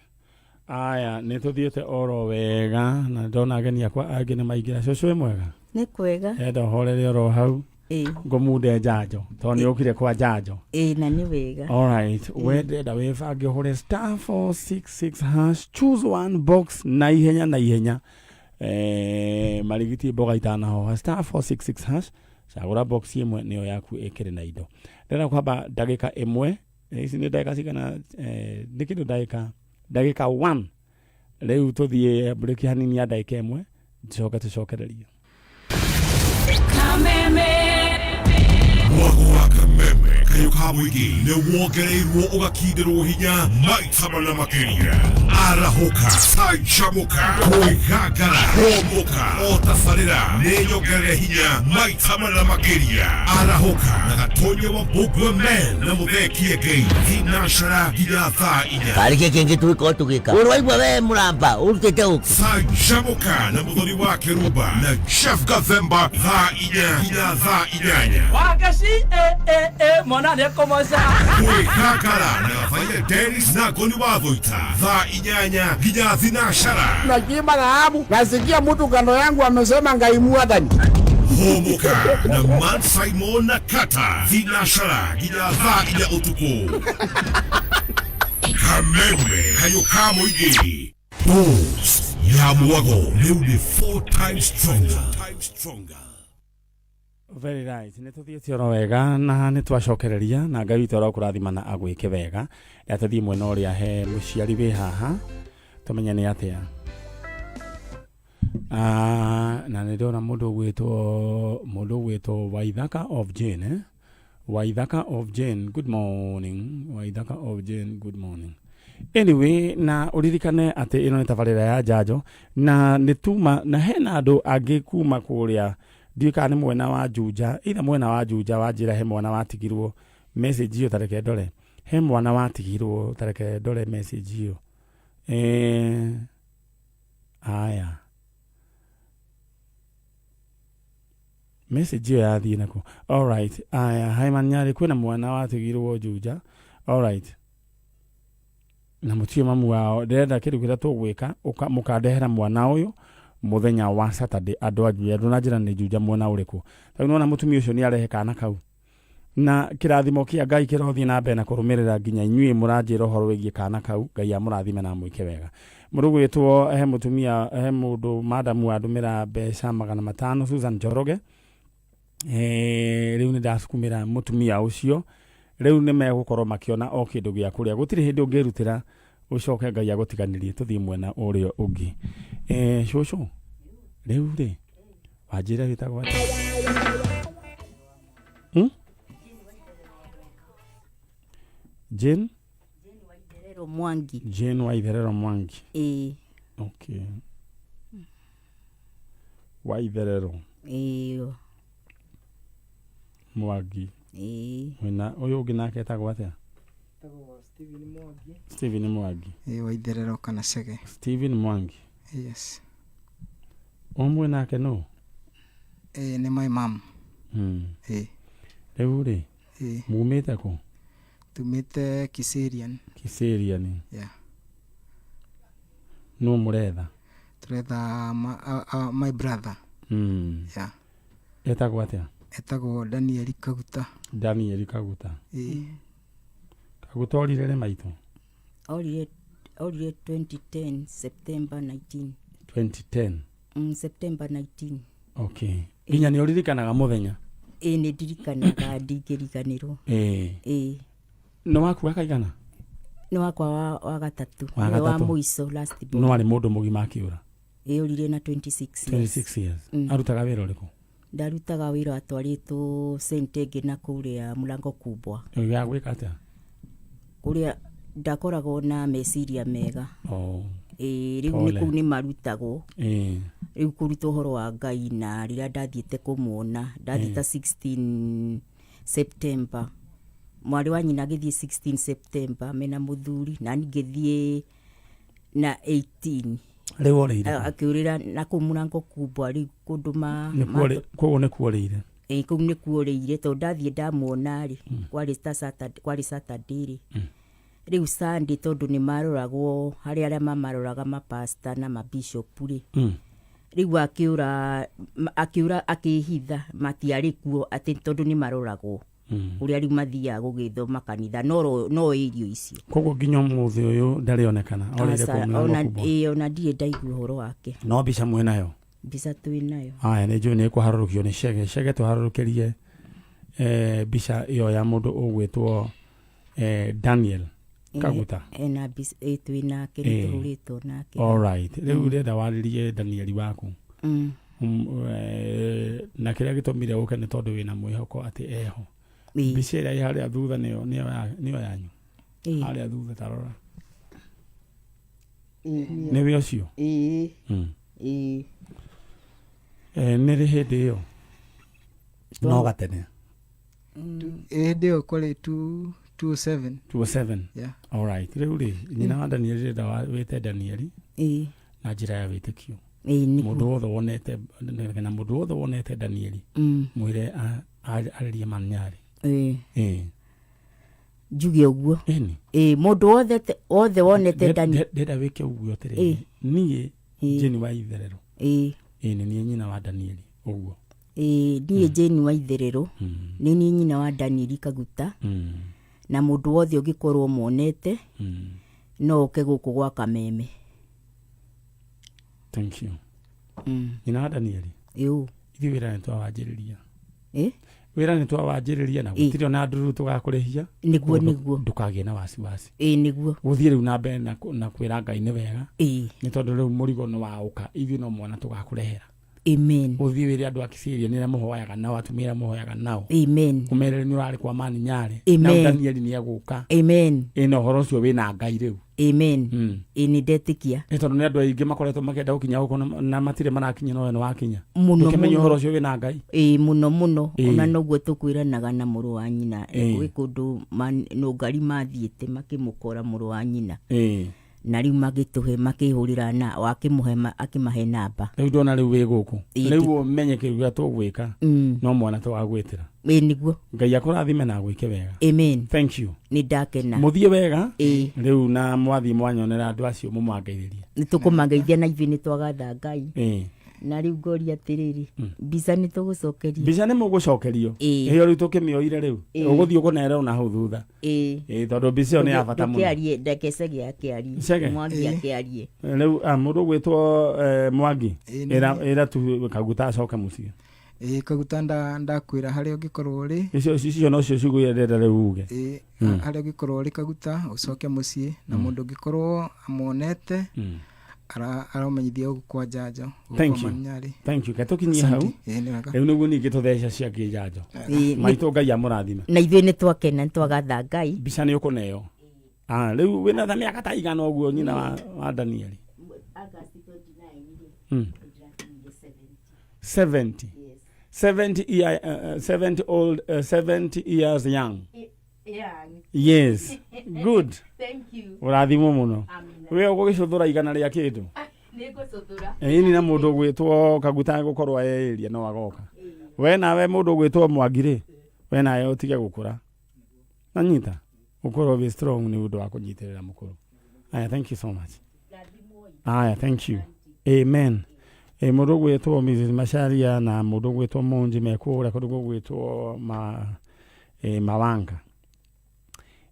aya nä tå thiä te oro wega na ndona ageni akwa angä nä maingira cåcå mwega nä kwega enda horere oro hau ngå munde njanjo tondå nä å kire kwa njanjo na nä wega alright we ndenda wä bange å hå star 466 hash choose one box na ihenya marigiti mboga itanahoha star 466 hash cagå box imwe nä yo yaku ä kä rä na indo ndenda kwamba ndagä ka ä mwe ici nä ndagä ka cigana nä kä ndå ndagä ka 1 rä u tå thiä mbå kä hanini ya ndagä ka ä mwe coke tå cokererie mwago wa kameme kayo ka muigi ne wongereirwo ugakindĩrwo hinya maita mana makĩria arahoka cancamuka kwĩgangara homoka otabarĩra nĩ nyongerere hinya maita mana makĩria arahoka na gatonye wa Bogwa Men na Muthekie Ngai thinacara nginya thaa 4 karĩkĩ kĩngĩ twĩka tũgĩka ũrwaigua we mũramba ũrutĩte ũkũ cancamuka na mũthoni wa Kĩrumba na Chef Gathemba thaa 4 nginya thaa 8 wagaci mwana nĩ kũmoca kwĩgangara na Gabaire Dennis na Ngoni wa Thũita thaa 8 nginya thinacara nakiimba na hamu nasikia mtu kando yangu amesema Ngai Mwathani homoka na Man Simon na Kata thinacara nginya thaa 4 ũtukũ kameme kayo ka mũingĩ Dose ya mwago rĩu nĩ 4 times stronger. Very right. Nä tå thiä te oro wega na nä twacokereria na Ngai witå arokå rathima na agwä ke wega ya tå thiä mwena å rä a he må ciari wä haha tå menye nä atä a na nä ndona må ndå gwä two Waithaka of Jane Waithaka of Jane good morning Waithaka of Jane good morning anyway na uririkane atä ä no nä tabarä ya njanjo na nä tuma na hena andå angä kuma kå rä a ndiuka nä mwena wa Juja itha mwena wa Juja wa njira he mwana watigirwo message iyo tareke ndore he mwana watigirwo tareke ndore message iyo aya message iyo yathii nako alright aya haimanyari kwina mwana watigirwo Juja alright na mutie mamu wao ndenda kindu kiria tugwika mukandehera mwana uyu muthenya wa Saturday andu ajuya ndona njira ni Juja mwena uriku tondũ nona mutumia ucio ni arehe kana kau na kirathimo kia Ngai kirothi na mbere na kurumirira nginya inyuĩ muranjira uhoro wigie kana kau Ngai amurathime na mwike wega murugwitwo he mutumia he mundu madamu andumira mbeca 500 Susan Njoroge riu ni ndasukumira mutumia ucio riu ni megukorwo makiona o kindu gia kuria gutiri hindi ungirutira ucoke Ngai agutiganirie tuthii mwena urio ungi shosho riu ri wajira witagwo Jane Mwangi. Jane Waitherero Mwangi. Okay. Waitherero. Mwangi. Wena uyu ungi nake etagwo atia? Stephen Mwangi. Stephen Mwangi. Waitherero kana Chege. Stephen Mwangi. Yes. Omwe nake no? Ni my mom. Rĩu rĩ, mumĩte kũ? Tumĩte Kiserian. Kiserian. Yeah. No mũretha? Turetha my brother. Yeah. Etagwo atĩa? Etagwo Daniel Kaguta. Daniel Kaguta. Kaguta orire rĩ maitũ? Orire 2010 September 19. 2010? September 19. Okay. Nginya nĩ ũririkanaga mũthenya? Nĩ ndirikanaga ndingĩriganĩrwo. No waku akaigana? Nĩ wakwa wa gatatũ. Wa mũico last born. No arĩ mũndũ mũgima akĩũra? Ũrire na 26 years. 26 years. Arutaga wĩra ũrĩkũ? Ndarutaga wĩra atwarĩtwo St. Egina kũrĩa Mũrango Kubwa. Ya gwĩka atĩa? Kũrĩa ndakoragwo na meciria mega. Rĩu nĩ kũu nĩ marutagwo. Rĩu kũruta ũhoro wa Ngai na rĩrĩa ndathiĩte kũmuona ndathita 16 September. Mwarĩ wa nyina agĩthiĩ 16 September mena mũthuri na ngĩthiĩ na 18. Rĩu orĩire? Akĩũrĩra na kũu Mũrango Kubwa rĩu kũndũ kũu nĩ kuorĩire? Kũu nĩ kuorĩire tondũ ndathiĩ ndamuona rĩ kwarĩ Saturday rĩ. Rĩu Sunday tondũ nĩ maroragwo harĩ arĩa mamaroraga mapasta na mabishop rĩ. Rĩu akĩũra akĩhitha matiarĩ kuo atĩ tondũ nĩ maroragwo. Ũrĩa rĩu mathiaga gũgĩthoma kanitha no irio icio. Koguo nginya ũmũthĩ ũyũ ndarĩonekana orĩire kũu Mũrango Kubwa? Ona ndirĩ ndaigua ũhoro wake. No mbica mwĩnayo? Mbica twĩnayo. Haya nĩ njũĩ nĩ kũharũrũkio nĩ Chege. Chege tũharũrũkĩrie mbica ĩyo ya mũndũ ũgwĩtwo Daniel Kaguta. Na twĩnake nĩ tũhũrĩtwo nake. Alright. Rĩu rĩenda warĩrie Daniel waku. Na kĩrĩa gĩtũmire ũke nĩ tondũ wĩna mwĩhoko atĩ eho. Mbica ĩrĩa ĩ harĩa thutha nĩyo yanyu? Harĩa thutha tarora. Nĩwe ũcio? Nĩ rĩ hĩndĩ ĩyo? No gatene? Hĩndĩ ĩyo kwarĩ 207. Yeah. Alright. Rĩu rĩ, nyina wa Daniel rĩenda wĩte Daniel na njĩra ya wĩtĩkio. Mũndũ wothe wonete Daniel mwĩre arĩrie Manyari. Njuge ũguo. Mũndũ wothe wonete Daniel. Ndenda wĩke ũguo atĩrĩrĩ. Niĩ Jane Waitherero. Nĩ niĩ nyina wa Daniel ũguo. Niĩ Jane Waitherero nĩ niĩ nyina wa Daniel Kaguta. Na mũndũ wothe ũngĩkorwo monete no ũke gũkũ gwa Kameme. Thank you. Nyina wa Daniel? Ithuĩ wĩra nĩ twawanjĩrĩria. Wĩra nĩ twawanjĩrĩria na gũtirĩ ona ndũrũ tũgakũrĩhia. Nĩguo. Ndũkagĩe na wasiwasi. Nĩguo. Gũthiĩ rĩu na mbere na kwĩra Ngai nĩ wega. Nĩ tondũ rĩu mũrigo nĩ waũka ithuĩ no mwana tũgakũrehera. Amen. Gũthiĩ wĩra andũ a Kiserian nĩ mũhoyaga nao atumia mũhoyaga nao. Amen. Ũmerere nĩ ũrarĩ kwa Manyari. Na Daniel nĩ agũka. Amen. Ĩno ũhoro ũcio wĩna Ngai rĩu. Amen. Nĩ ndetĩkia. Nĩ tondũ nĩ andũ aingĩ makoretwo makĩenda gũkinya gũkũ na matirĩ marakinya no nĩ wakinya. Mũno ũhoro ũcio wĩna Ngai. Mũno. Ona noguo tũkwĩranaga na mũrũ wa nyina. Gwĩ kũndũ Nũngari mathiĩte makĩmũkora mũrũ wa nyina. Na rĩu magĩtũhe makĩhũrĩra na wakĩmũhe akĩmahe namba. Rĩu ndona rĩu wĩ gũkũ. Rĩu ũmenye kĩrĩa tũgwĩka no mwana tũgagwĩtĩra. Nĩguo. Ngai akũrathime na gwĩke wega. Amen. Thank you. Nĩ ndakena. Mũthiĩ wega. Rĩu na mwathi mwanyonera andũ acio mũmangeithĩrie. Nĩ tũkũmangeithia na ithuĩ nĩ twagatha Ngai. Na rĩu ngoria atĩrĩrĩ mbica nĩ tũgũcokerio. Mbica nĩ mũgũcokerio. Ĩyo rĩu tũkĩmĩoire rĩu. Ũgũthiĩ ũkũnerera na hau thutha. Tondũ mbica ĩyo nĩ ya bata mũno. Ndũkĩarie ndeke Chege akĩarie. Mwangi akĩarie. Rĩu mũndũ ũgwĩtwo Mwangi ĩra tu Kaguta acoke mũciĩ. Kaguta ndakwĩra harĩa ũngĩkorwo ũrĩ. Icio no cio cigũire ndenda rĩu uge. Harĩa ũngĩkorwo ũrĩ Kaguta ũcoke mũciĩ na mũndũ ũngĩkorwo amonete aramenyithia kwa njanjo. Thank you. Katukinyie hau. Rĩu nĩguo ningĩ tũtheca cia kĩnjanjo. Maitũ Ngai amũrathime. Na ithuĩ nĩ twakena nĩ twagatha Ngai. Mbica nĩ ũkũneo. Leo wena tha miaka ta igana oguo nyina wa Daniel. August 29. 70. Yes. 70 years young. Young. Yes. Good. Thank you. Urathimo muno. We ugugicuthura igana ria kindu. Ni na mundu gwitwo Kaguta gukorwa eria no agoka. We nawe mundu gwitwo Mwangire. We nawe utige gukura. Nanyita. Ukorwo be strong ni undu wa kunyitirira mukuru. Aya, thank you so much. Aya, thank you. Amen. Mundu gwitwo Mrs. Masharia na mundu gwitwo Munji mekura kundu gwitwo Mawanga.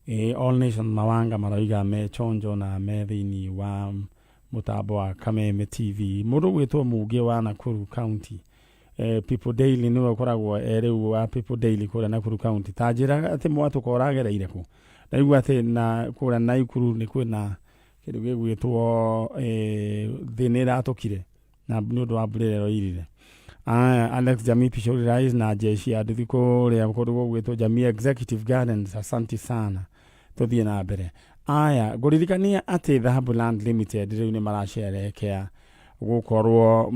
All Nation Mawanga maroiga me chonjo na me thini wa mutambo wa Kameme TV. Mundu gwitwo Muge wa Nakuru County. People Daily niwe ukoragwo riu wa People Daily kura Nakuru County. Tajira ati mwatukoragereire ku. Ndaigua ati na kura Naikuru ni kwina kindu gigwitwo thinira atukire na nundu wa mburero irire. Alex Jamii Pishori Rise na jeshi adithiko ria gukorwo gwitwo Jamii Executive Gardens. Asante sana. Tuthie na mbere. Aya, guririkania ati Dhahabu Land Limited riu ni marasherekea gukorwo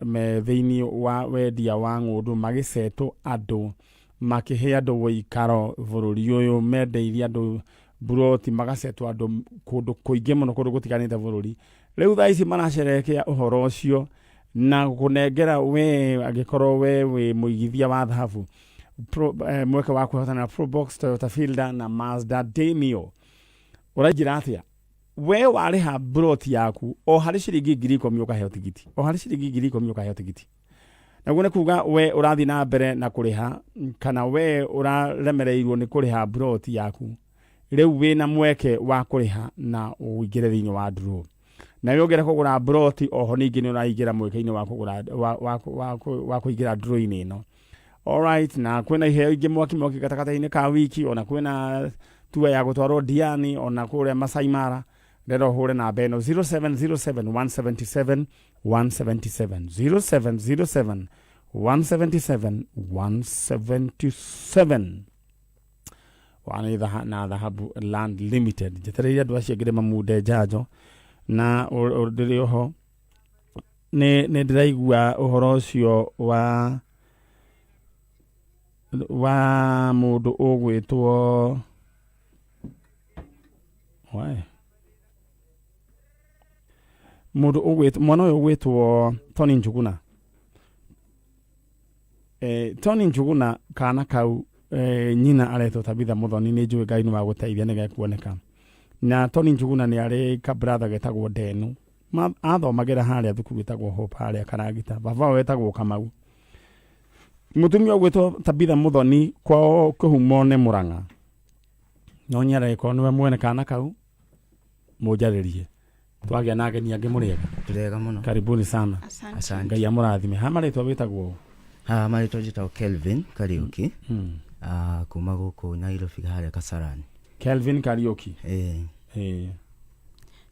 me thini wa wendia wa ng'undu magiceto andu makihe andu woikaro bururi uyu mendeirie andu buroti magaceto andu kundu kuingi muno kundu gutiganite bururi. Riu thaa ici marasherekea uhoro ucio na kunengera we agikorwo we muigithia wa dhahabu mweke wa kuhotana Probox Toyota Fielder na Mazda Demio. Urajira atia we wariha broti yaku o hari ciringi 10,000 ukaheo tigiti, o hari ciringi 10,000 ukaheo tigiti. Naguo kuga we urathi na mbere na kuriha kana we uraremereirwo ni kuriha broti yaku, riu we na mweke wa kuriha na uingire thiini wa draw. Na yogera kugura broti oho ningi ni uraingira mweke-ini wa kugura wa kuingira draw-ini ino. Alright, na kwena iheo ingi mwaki katakata-ini ka wiki, ona kwena tua ya gutwarwo Diani, ona kuria Masai Mara. Rero hure na beno 0707 177 177 0707 177 wani na Dhahabu Land Limited. Jetereria dwashi gire mamude jajo na ordiri oho ne ndiraigua uhoro ucio wa mundu ugwitwo mundu ugwitwo mwana uyu ugwitwo Tony Njuguna. Tony Njuguna kana kau nyina aretwo Tabitha Muthoni ni njui Ngai ni wa guteithia ni gekuoneka. Na Tony Njuguna ni ari ka brother getagwo Denu. Athomagira haria thukuru getagwo Hope haria Karagita. Baba wetagwo Kamau. Mutumia ugwitwo Tabitha Muthoni kwao kuhumo ne Murang'a. No nyara iko niwe mwene kana kau mujaririe. Twagia na ageni angi muriega. Turega muno. Karibuni sana. Asante. Ngai amurathime. Ha maritwa witagwo? Maritwa jitagwo Kelvin Kariuki. Kuma guku Nairobi haria Kasarani. Kelvin Kariuki.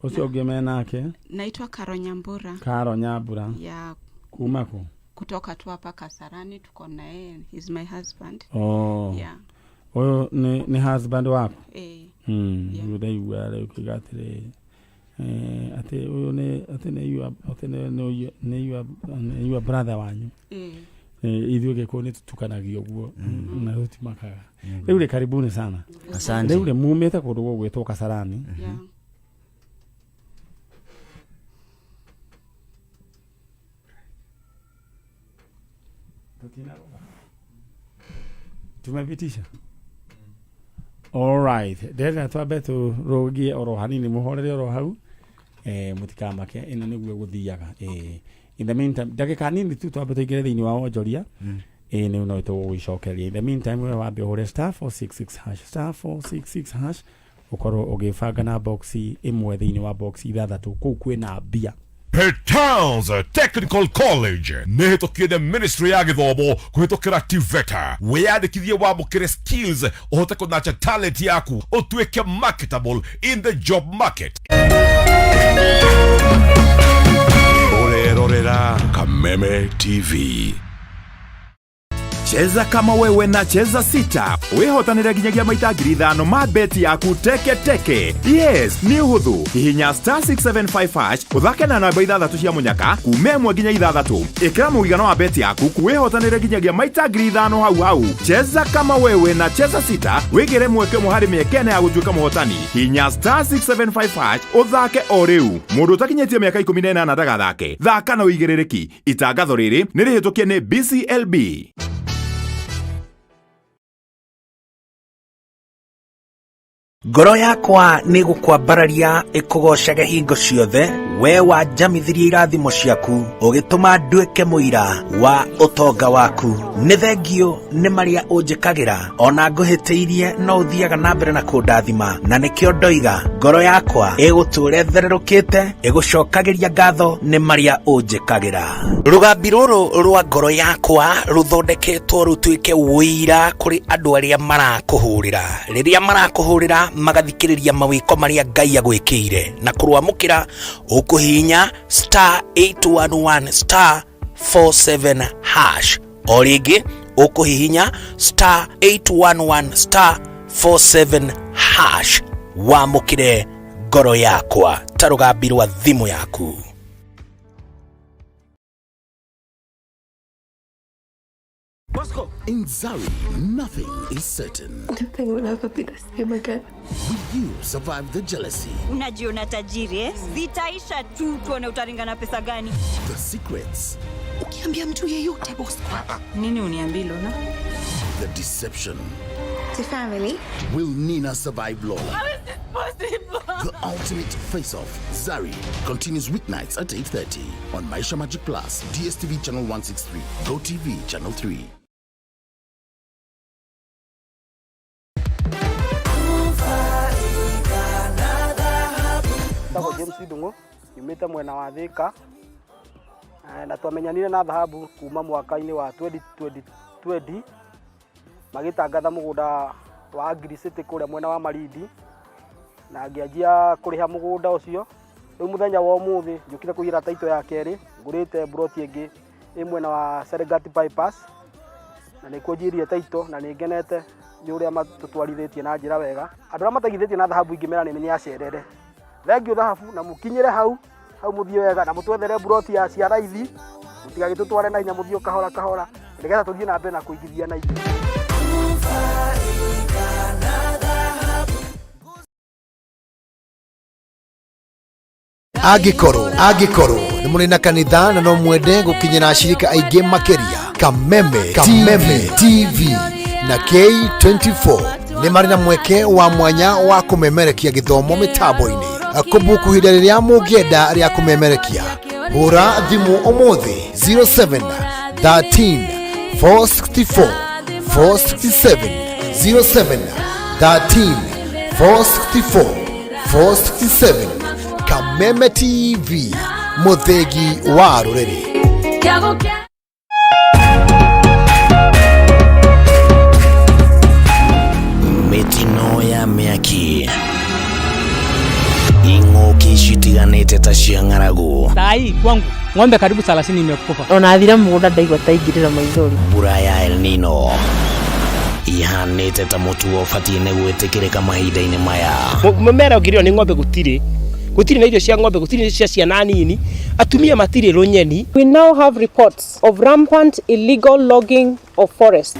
Ucio ngime nake? Naitwa Karo Nyambura. Karo Nyambura. Ya kuma ku? Kutoka tu hapa Kasarani, tuko na yeye. He's my husband. Oh. Yeah. Oyo ni husband wako? Yeah. Yule ukigatire ate uyo ne you brother wanyu. Ithuĩ gĩkũyũ nĩ tũtukanagio ũguo na tũtimakaga. Rĩu rĩ karibuni sana. Asante. Rĩu rĩ mumĩte kũndũ gũgwĩtwo Kasarani. Tumepitisha. All right. Ndĩrenda twambe tũrũgie oro hanini mũhorere oro hau. Mutikamake ino nĩguo gũthiaga. In the meantime, dakika nini tu twambe tũingĩre thĩinĩ wa wonjoria. Nĩ no tũgũgĩcokeria. In the meantime, we wambe ũhũre *466# ũkorwo ũgĩbanga na boxi ĩmwe thĩinĩ wa boxi ithathatũ. Kũu kwĩna mbia. Petals Technical College nĩhĩtũkie the Ministry ya Gĩthomo kũhĩtũkĩra TVETA. Wĩyandĩkithie wamũkĩre skills ũhote kũnacha talent yaku ũtuĩke marketable in the job market. Ũrerorera Kameme TV. Cheza kama wewe na cheza sita. Wehotanire ginyagia maita 5,000 ma beti yaku teke teke. Yes, ni huthu. Hihinya *675# uthake na namba 6 cia munyaka kume 1 nginya 6. Ikira muigano wa beti yaku kuwehotanire ginyagia maita 5,000 hau. Cheza kama wewe na cheza sita. Wigire mweke muhari miekene ya gutuika muhotani. Hihinya *675# uthake o riu. Mundu utakinyetie miaka 18 na ndagathake. Thaka na uigirereki. Itangatho riri nirihitukie ni BCLB. Ngoro yakwa nĩ gũkwambararia ĩkũgocage hingo ciothe we wanjamithirie irathimo ciaku ũgĩtũma nduĩke mũira wa ũtonga waku. Nĩ thengio nĩ marĩa ũnjĩkagĩra ona ngũhĩtĩirie no ũthiaga na mbere na kũndathima, na nĩkĩo ndoiga ngoro yakwa ĩgũtũũre thererũkĩte ĩgũcokagĩria ngatho nĩ marĩa ũnjĩkagĩra. Rũgambi rũrũ rwa ngoro yakwa rũthondeketwo rũtuĩke wĩira kũrĩ andũ arĩa marakũhũrĩra. Rĩrĩa marakũhũrĩra magathikĩrĩria mawĩko marĩa Ngai agwĩkĩire na kũrũamũkĩra ukuhinya *811 *47#. O rĩngĩ ukuhihinya *811 *47#. Wamũkĩre ngoro yakwa ta rũgambi rwa thimũ yaku. Bosco, in Zari, nothing is certain. I don't think we'll ever be the same again. Will you survive the jealousy? Unajiona tajiri, eh? Zitaisha tu tuone utaringa na pesa gani. The secrets. Ukiambia mtu yeyote, Bosco. Nini uniambia Lola? The deception. To family. Will Nina survive Lola? How is this possible? The ultimate face-off. Zari continues weeknights at 8:30 on Maisha Magic Plus, DSTV channel 163, GoTV channel 3. Ndagwo James Ndungu yumite mwena wa Thika na twamenyanire na dhahabu kuma mwaka-ini wa 2020 magitangatha mugunda wa Agri City kuria mwena wa Marindi na ngianjia kuriha mugunda ucio. Riu muthenya wa umuthi njukire kuira taito ya keri ngurite broti ingi mwena wa Serengati bypass na nikujirie taito na ningenete ni uria matutwarithitie na njira wega. Andu aria matagithitie na dhahabu ingimera ni acerere. Thengio dhahabu na mukinyire hau muthie wega na mutwethere broti ya cia raithi mutigagitutware na hinya muthio kahora kahora nigetha tuthie na mbere na kuigithia na ithuĩ. Angĩkorwo nĩ mũrĩ na kanitha na no mwende gũkinyĩra acirika aingĩ makĩria, Kameme TV na K24 nĩ marĩ na mweke wa mwanya wa kũmemerekia gĩthomo mĩtambo-inĩ. Kũbuku hĩndĩ rĩrĩa mũngĩenda rĩa kũmemerekia, hũra thimũ ũmũthĩ 07 13 464 467 07 13 464 467. Kameme TV, mũthegi wa rũrĩrĩ. Mitino ya mĩaki ing'oki citiganĩte ta cia ng'aragu. Sai kwangu ng'ombe karibu 30 imekufa. Ona athira mũgũnda ndaigua ta ingĩrĩra maithori. Mbura ya El Nino ihanĩte ta mũtu ũbatiĩ nĩ gwĩtĩkĩrĩka mahinda-inĩ maya. Mũmera ũngĩrĩo nĩ ng'ombe gũtirĩ na irio cia ng'ombe, gũtirĩ cia ciana nini, atumia matirĩ rũnyeni. We now have reports of rampant illegal logging of forest.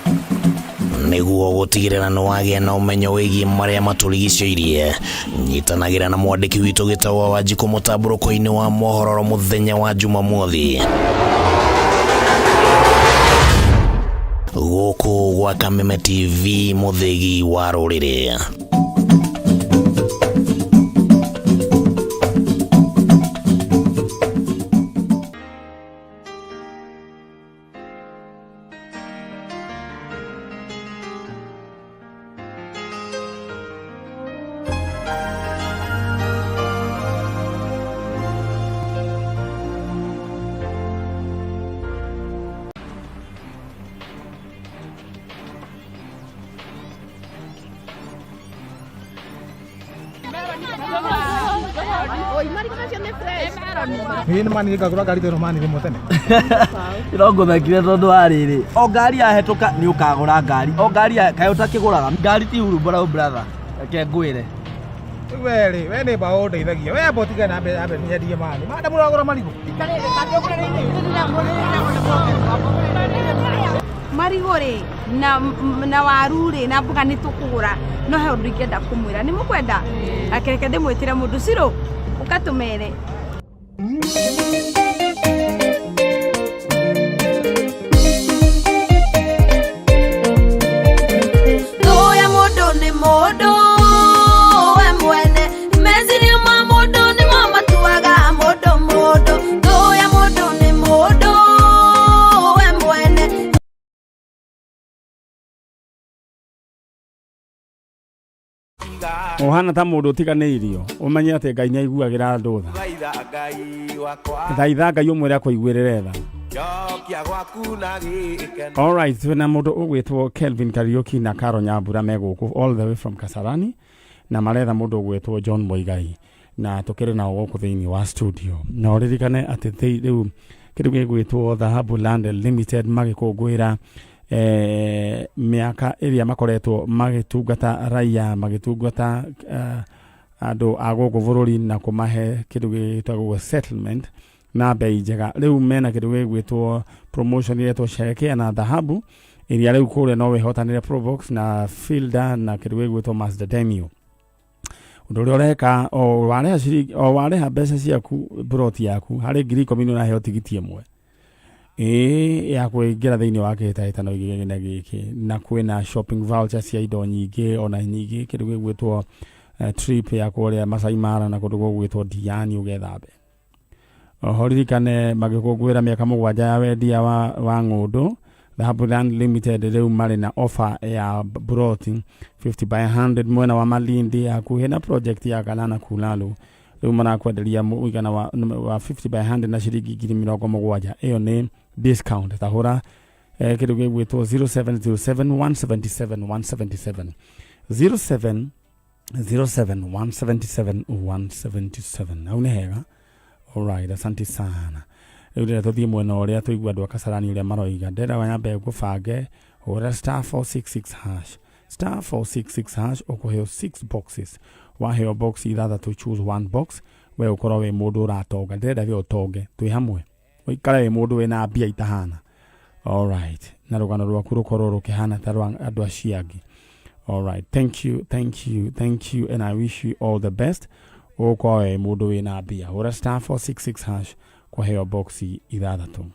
Nĩguo gũtigĩrĩra nĩ wagĩa na ũmenyo wĩgiĩ marĩa matũrigicĩirie, nyitanagĩra na mwandĩki witũ Gĩtaũ Wanjikũ mũtambũrũko-inĩ wa mohoro mũthenya wa Jumamothi gũkũ gwa Kameme TV, mũthegi wa rũrĩrĩ. Ni mani ngagura ngari teno mani rimwe tene. Irongo mekire tondu wa riri. O ngari yahetũka ni ukagura ngari. O ngari kaĩ utakiguraga. Ngari ti huru brother. Reke ngwire. Weri, we nĩ mbaũ ndeithagia. We amba ũtige na mbere nyendie mani. Manda mũragũra marigũ. Marigũ rĩ na waru rĩ na mboga nĩ tũkũgũra. No he ũndũ ingĩenda kũmwĩra. Nĩ mũkwenda? Reke ndĩmwĩtĩre mũndũ Ciro ũkatũmere. Ndoya mũndũ nĩ mũndũ. Ohana ta mundu tiganeirio umenye ati Ngai nĩaiguagira andu tha thaitha Ngai umwire akuiguirire tha. All right, twina mundu ugwitwo Kelvin Kariuki na Karo Nyambura meguku all the way from Kasarani na maretha mundu ugwitwo John Muigai na tukiri na guku thiini wa studio na uririkane ati riu kindu gigwitwo Dhahabu Land Limited magikungwira miaka iria makoretwo magitungata raia magitungata andu agogo bururi na kumahe kindu gitagwo settlement na bei njega. Riu mena kindu gigwitwo promotion iretwo sherekea na dhahabu iria riu kure no wehotanire Probox na Fielder na kindu gigwitwo Mazda Demio. Undu uri ureka o wareha mbeca ciaku broti yaku hari ngiri 10 na heo tigiti imwe ya kuingira thiini wa kihitahitano giki na kwina shopping vouchers ya indo nyingi ona nyingi kindu gigwitwo trip ya kuria Masai Mara na kundu gugwitwo Diani ugethambe. Horirikane magikungwira miaka 7 ya wendia wa ng'undu. Dhahabu Land Limited riu mari na offer ya broti 50 by 100 mwena wa Malindi akuhe na project ya Galana Kulalu. Riu marakwenderia muigana wa 50 by 100 na shilingi 70,000. Iyo ni discount tahura kindu gigwitwo 0707177177 0707177177 au nehega. All right, asante sana. Riu tuthie mwena uria tuigua andu akasarani uria maroiga ndera wanyambe gubange ora *466# *466# ukuheo 6 boxes. Waheo box either to choose one box we ukoro we mundu uratonga ndera we utonge twi hamwe uikara we mundu we na mbia itahana. All right, na rugano rwaku rukorwo rukihana ta rwa andu aciangi. All right, thank you and I wish you all the best. Ukoro we mundu we na mbia ora *466# kuheo box ithathatu.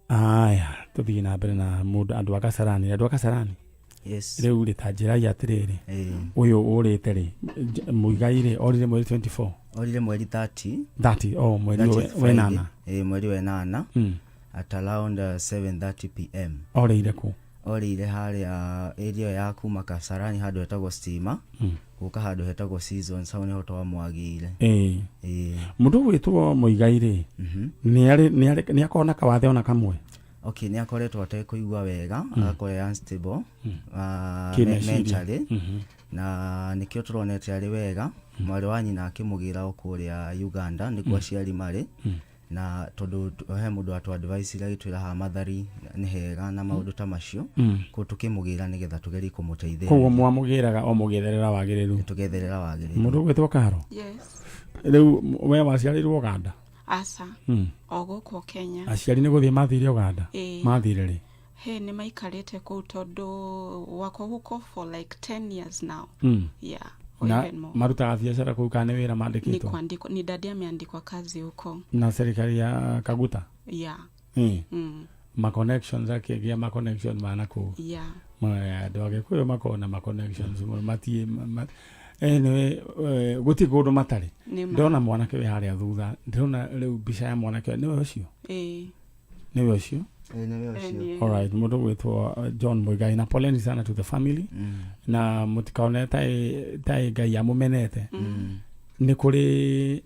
Aya tuthie na mbere na mundu andu akasarani yes riu ri ta njira ya atiriri uyu urite ri Muigai ri orire mweri 24 orire mweri 30 mweri wenana mweri wenana at around 7:30 pm orire ku orire hari area ya kuma Kasarani handu hetagwo Stima guka handu hetagwo Season sawa ni hoto wa mwagire mundu witwo Muigai ri ni akona kawathe ona kamwe. Okay, ni akoretwo atekũigua wega akore unstable mentally na nikio turonete ari wega mwari wa nyina akimugira okuria Uganda nikuo aciari mari na tondu he mundu atu advice ira gitwira ha mathari ni hega na maundu ta macio ko tukimugira nigetha tugeri kumuteithia koguo mwamugiraga o mugetherera wagiriru mundu gwitwo Karo. Yes. Riu we waciarirwo Uganda? Asa oguko Kenya. Aciari ni guthie mathire Uganda? Mathire ri? He ni maikarite ku tondu wako guko for like 10 years now. Yeah. Na marutaga biashara kuu kana wira mandikitwo? Ni kuandikwa, ni dadi ameandikwa kazi huko. Na serikali ya Kaguta? Yeah. Ma connections akegia ma connection mana ku. Yeah. Ma doge kuyo makona ma connections matie anyway guti godo matari ndona mwanake we haria thutha ndona riu bica ya mwanake niwe ucio niwe ucio. All right, mundu witwo John Muigai na poleni sana to the family na mutikaone tai Ngai amumenete ni kuri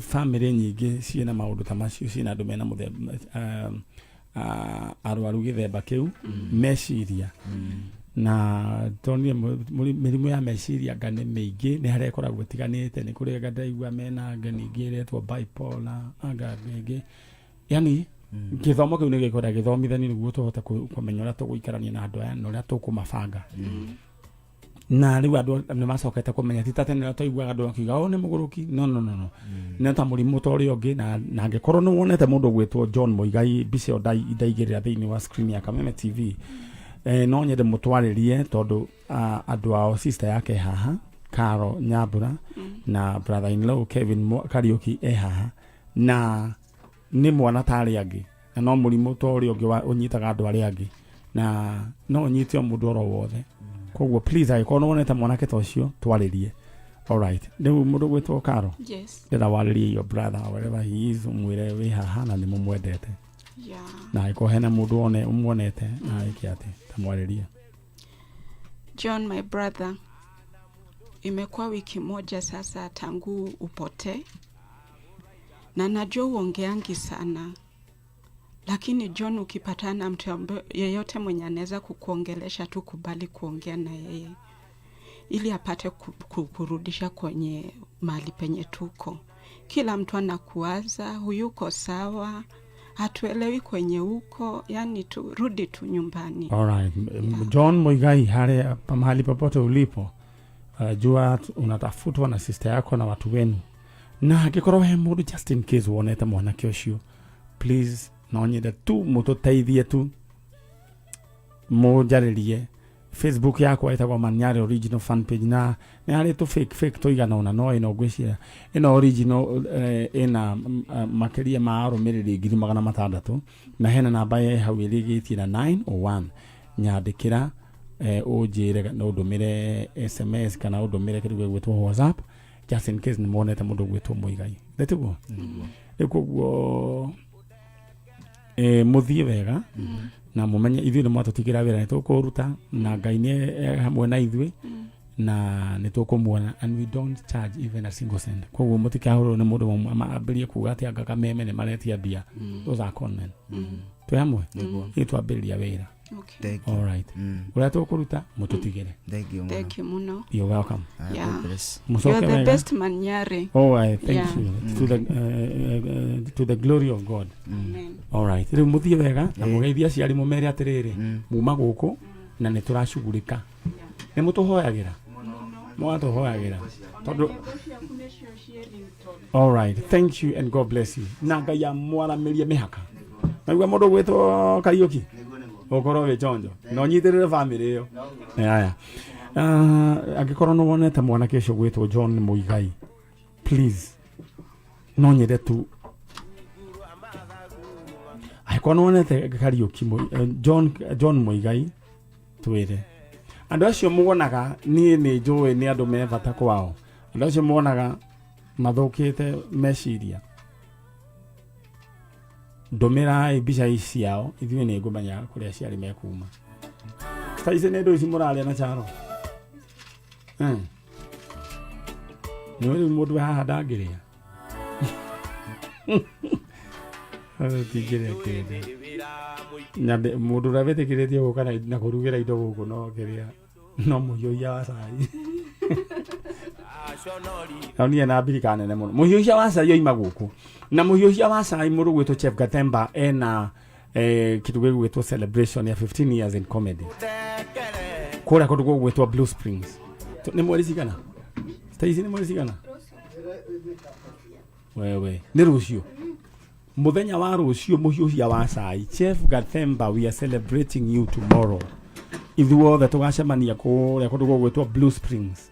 family nyingi ciina maundu ta macio ciina andu mena muthemba arwaru githemba kiu meciria na tonye mirimu ya meciria ngane meingĩ nĩ harĩa ĩkoragwo ĩtiganĩte nĩ kũrĩ anga ndaigua mena ngane ingĩ iretwo bipolar anga ingĩ yani gĩthomo kĩu nĩ gĩkoragwo gĩthomithania nĩguo tũhote kũmenya ũrĩa tũgũikarania na andũ aya na ũrĩa tũkũmabanga na rĩu andũ nĩ macokete kũmenya ti ta tene twaiguaga andũ makiuga nĩ mũgũrũki no nĩ ta mũrimũ ta ũrĩa ũngĩ na angĩkorwo nĩ wonete mũndũ gwĩtwo John Muigai mbica ĩyo ndaigĩrĩra thĩinĩ wa screen ya Kameme TV no nyende mũtwarĩrie tondũ andũ ao sister yake haha Carol Nyambura na brother in law Kevin Kariuki haha na nĩ mwana tarĩ angĩ na no mũrimũ ta ũrĩa ũngĩ ũnyitaga andũ arĩa angĩ na no ũnyite mũndũ oro wothe koguo please angĩkorwo nĩ wonete mwanake ta ũcio twarĩrie. Alright, rĩu mũndũ gwĩtwo Carol ndĩra warĩrie your brother wherever he is umwĩre wĩ haha na nĩ mũmwendete na angĩkorwo hena mũndũ ũmuonete na ĩkĩ atĩ tamwarĩrie. John, my brother, imekuwa wiki moja sasa tangu upote na najua uongeangi sana, lakini John, ukipatana mtu yeyote mwenye anaweza kukuongelesha tu kubali kuongea na yeye ili apate kurudisha kwenye mahali penye tuko. Kila mtu anakuwaza huyuko sawa, hatuelewi kwenye uko, yani turudi tu nyumbani. Alright, John Muigai hale mahali popote ulipo, jua unatafutwa na sister yako na watu wenu, na angĩkorwo he mũndũ just in case wonete mwanake ũcio, please no nyende tu mũtũteithie tu mũnjarĩrie. Facebook yako ĩtagwo Maniare Original Fan Page na nĩ harĩ tu fake toigana ona no ĩno ngwĩciria ĩno original ĩna makĩria ma arũmĩrĩri 600 na hena namba ya hau ĩrĩgĩtie na 901 nyandĩkĩra ũnjĩre no ndũmĩre SMS kana ũndũmĩre kĩndũ gwĩtwo WhatsApp just in case nĩ monete mũndũ gwĩtwo Muigai ndetiguo ĩkoguo mũthiĩ wega na mumenye ithuĩ nĩ mwatũtigĩra wĩra nĩ tũkũruta na Ngai nĩ hamwe na ithuĩ na nĩ tũkũmuona and we don't charge even a single cent. Koguo mũtikahũrwo nĩ mũndũ ambĩrĩrie kuuga atĩ anga Kameme nĩ maretia mbia. Those are con men. Twĩ hamwe twambĩrĩria wĩra. Okay. All right. Ũrĩa tũkũruta mũtũtigĩre. Thank you muno. You're welcome. Yeah. You're the best Maniare. Oh, I thank you. To the glory of God. Amen. All right. Rĩu mũthiĩ wega na mũgeithia ciarĩ mũmere atĩrĩrĩ muma gũkũ na nĩ tũracugurĩka. Nĩ mũtũhoyagĩra. Mũgatũhoyagĩra. Tondũ all right. Thank you and God bless you. Na Ngai amwaramĩrie mĩhaka. Naigua mũndũ gwĩtwo Kariuki. Okorwo wĩ chonjo. No nyitĩrĩre family ĩyo. Haya. Angĩkorwo nĩ wonete mwanake ũcio gwĩtwo John Muigai, please no nyende tu angĩkorwo nĩ wonete Kariuki John Muigai twĩre andũ acio muonaga niĩ nĩ njũĩ nĩ andũ me bata kwao, andũ acio muonaga mathũkĩte meciria ndũmĩra mbica ici ciao ithuĩ nĩ ngũmenya kũrĩa ciarĩ mekuma. Ta ici nĩ ndũ ici mũrarĩa na charo nĩ wĩrĩ mũndũ haha ndangĩrĩa tigĩrĩa kĩndĩ mũndũ ũrĩa wĩtĩkĩrĩtie gũka na kũrugĩra indo gũkũ no kĩrĩa no mũhiũhia wa cai niĩ na mbirika nene mũno mũhiũhia wa cai oima gũkũ na mũhiũhia wa cai mũndũ gwĩtwo Chef Gatemba ena kitu gwĩtwo celebration ya 15 years in comedy kũrĩa kũndũ gwĩtwo Blue Springs. Nĩ mweri cigana? Staici nĩ mweri cigana? Wewe nĩ rũciũ mũthenya wa rũciũ mũhiũhia wa cai Chef Gatemba, we are celebrating you tomorrow. Ithuothe tũgacemania kũrĩa kũndũ gwĩtwo Blue Springs.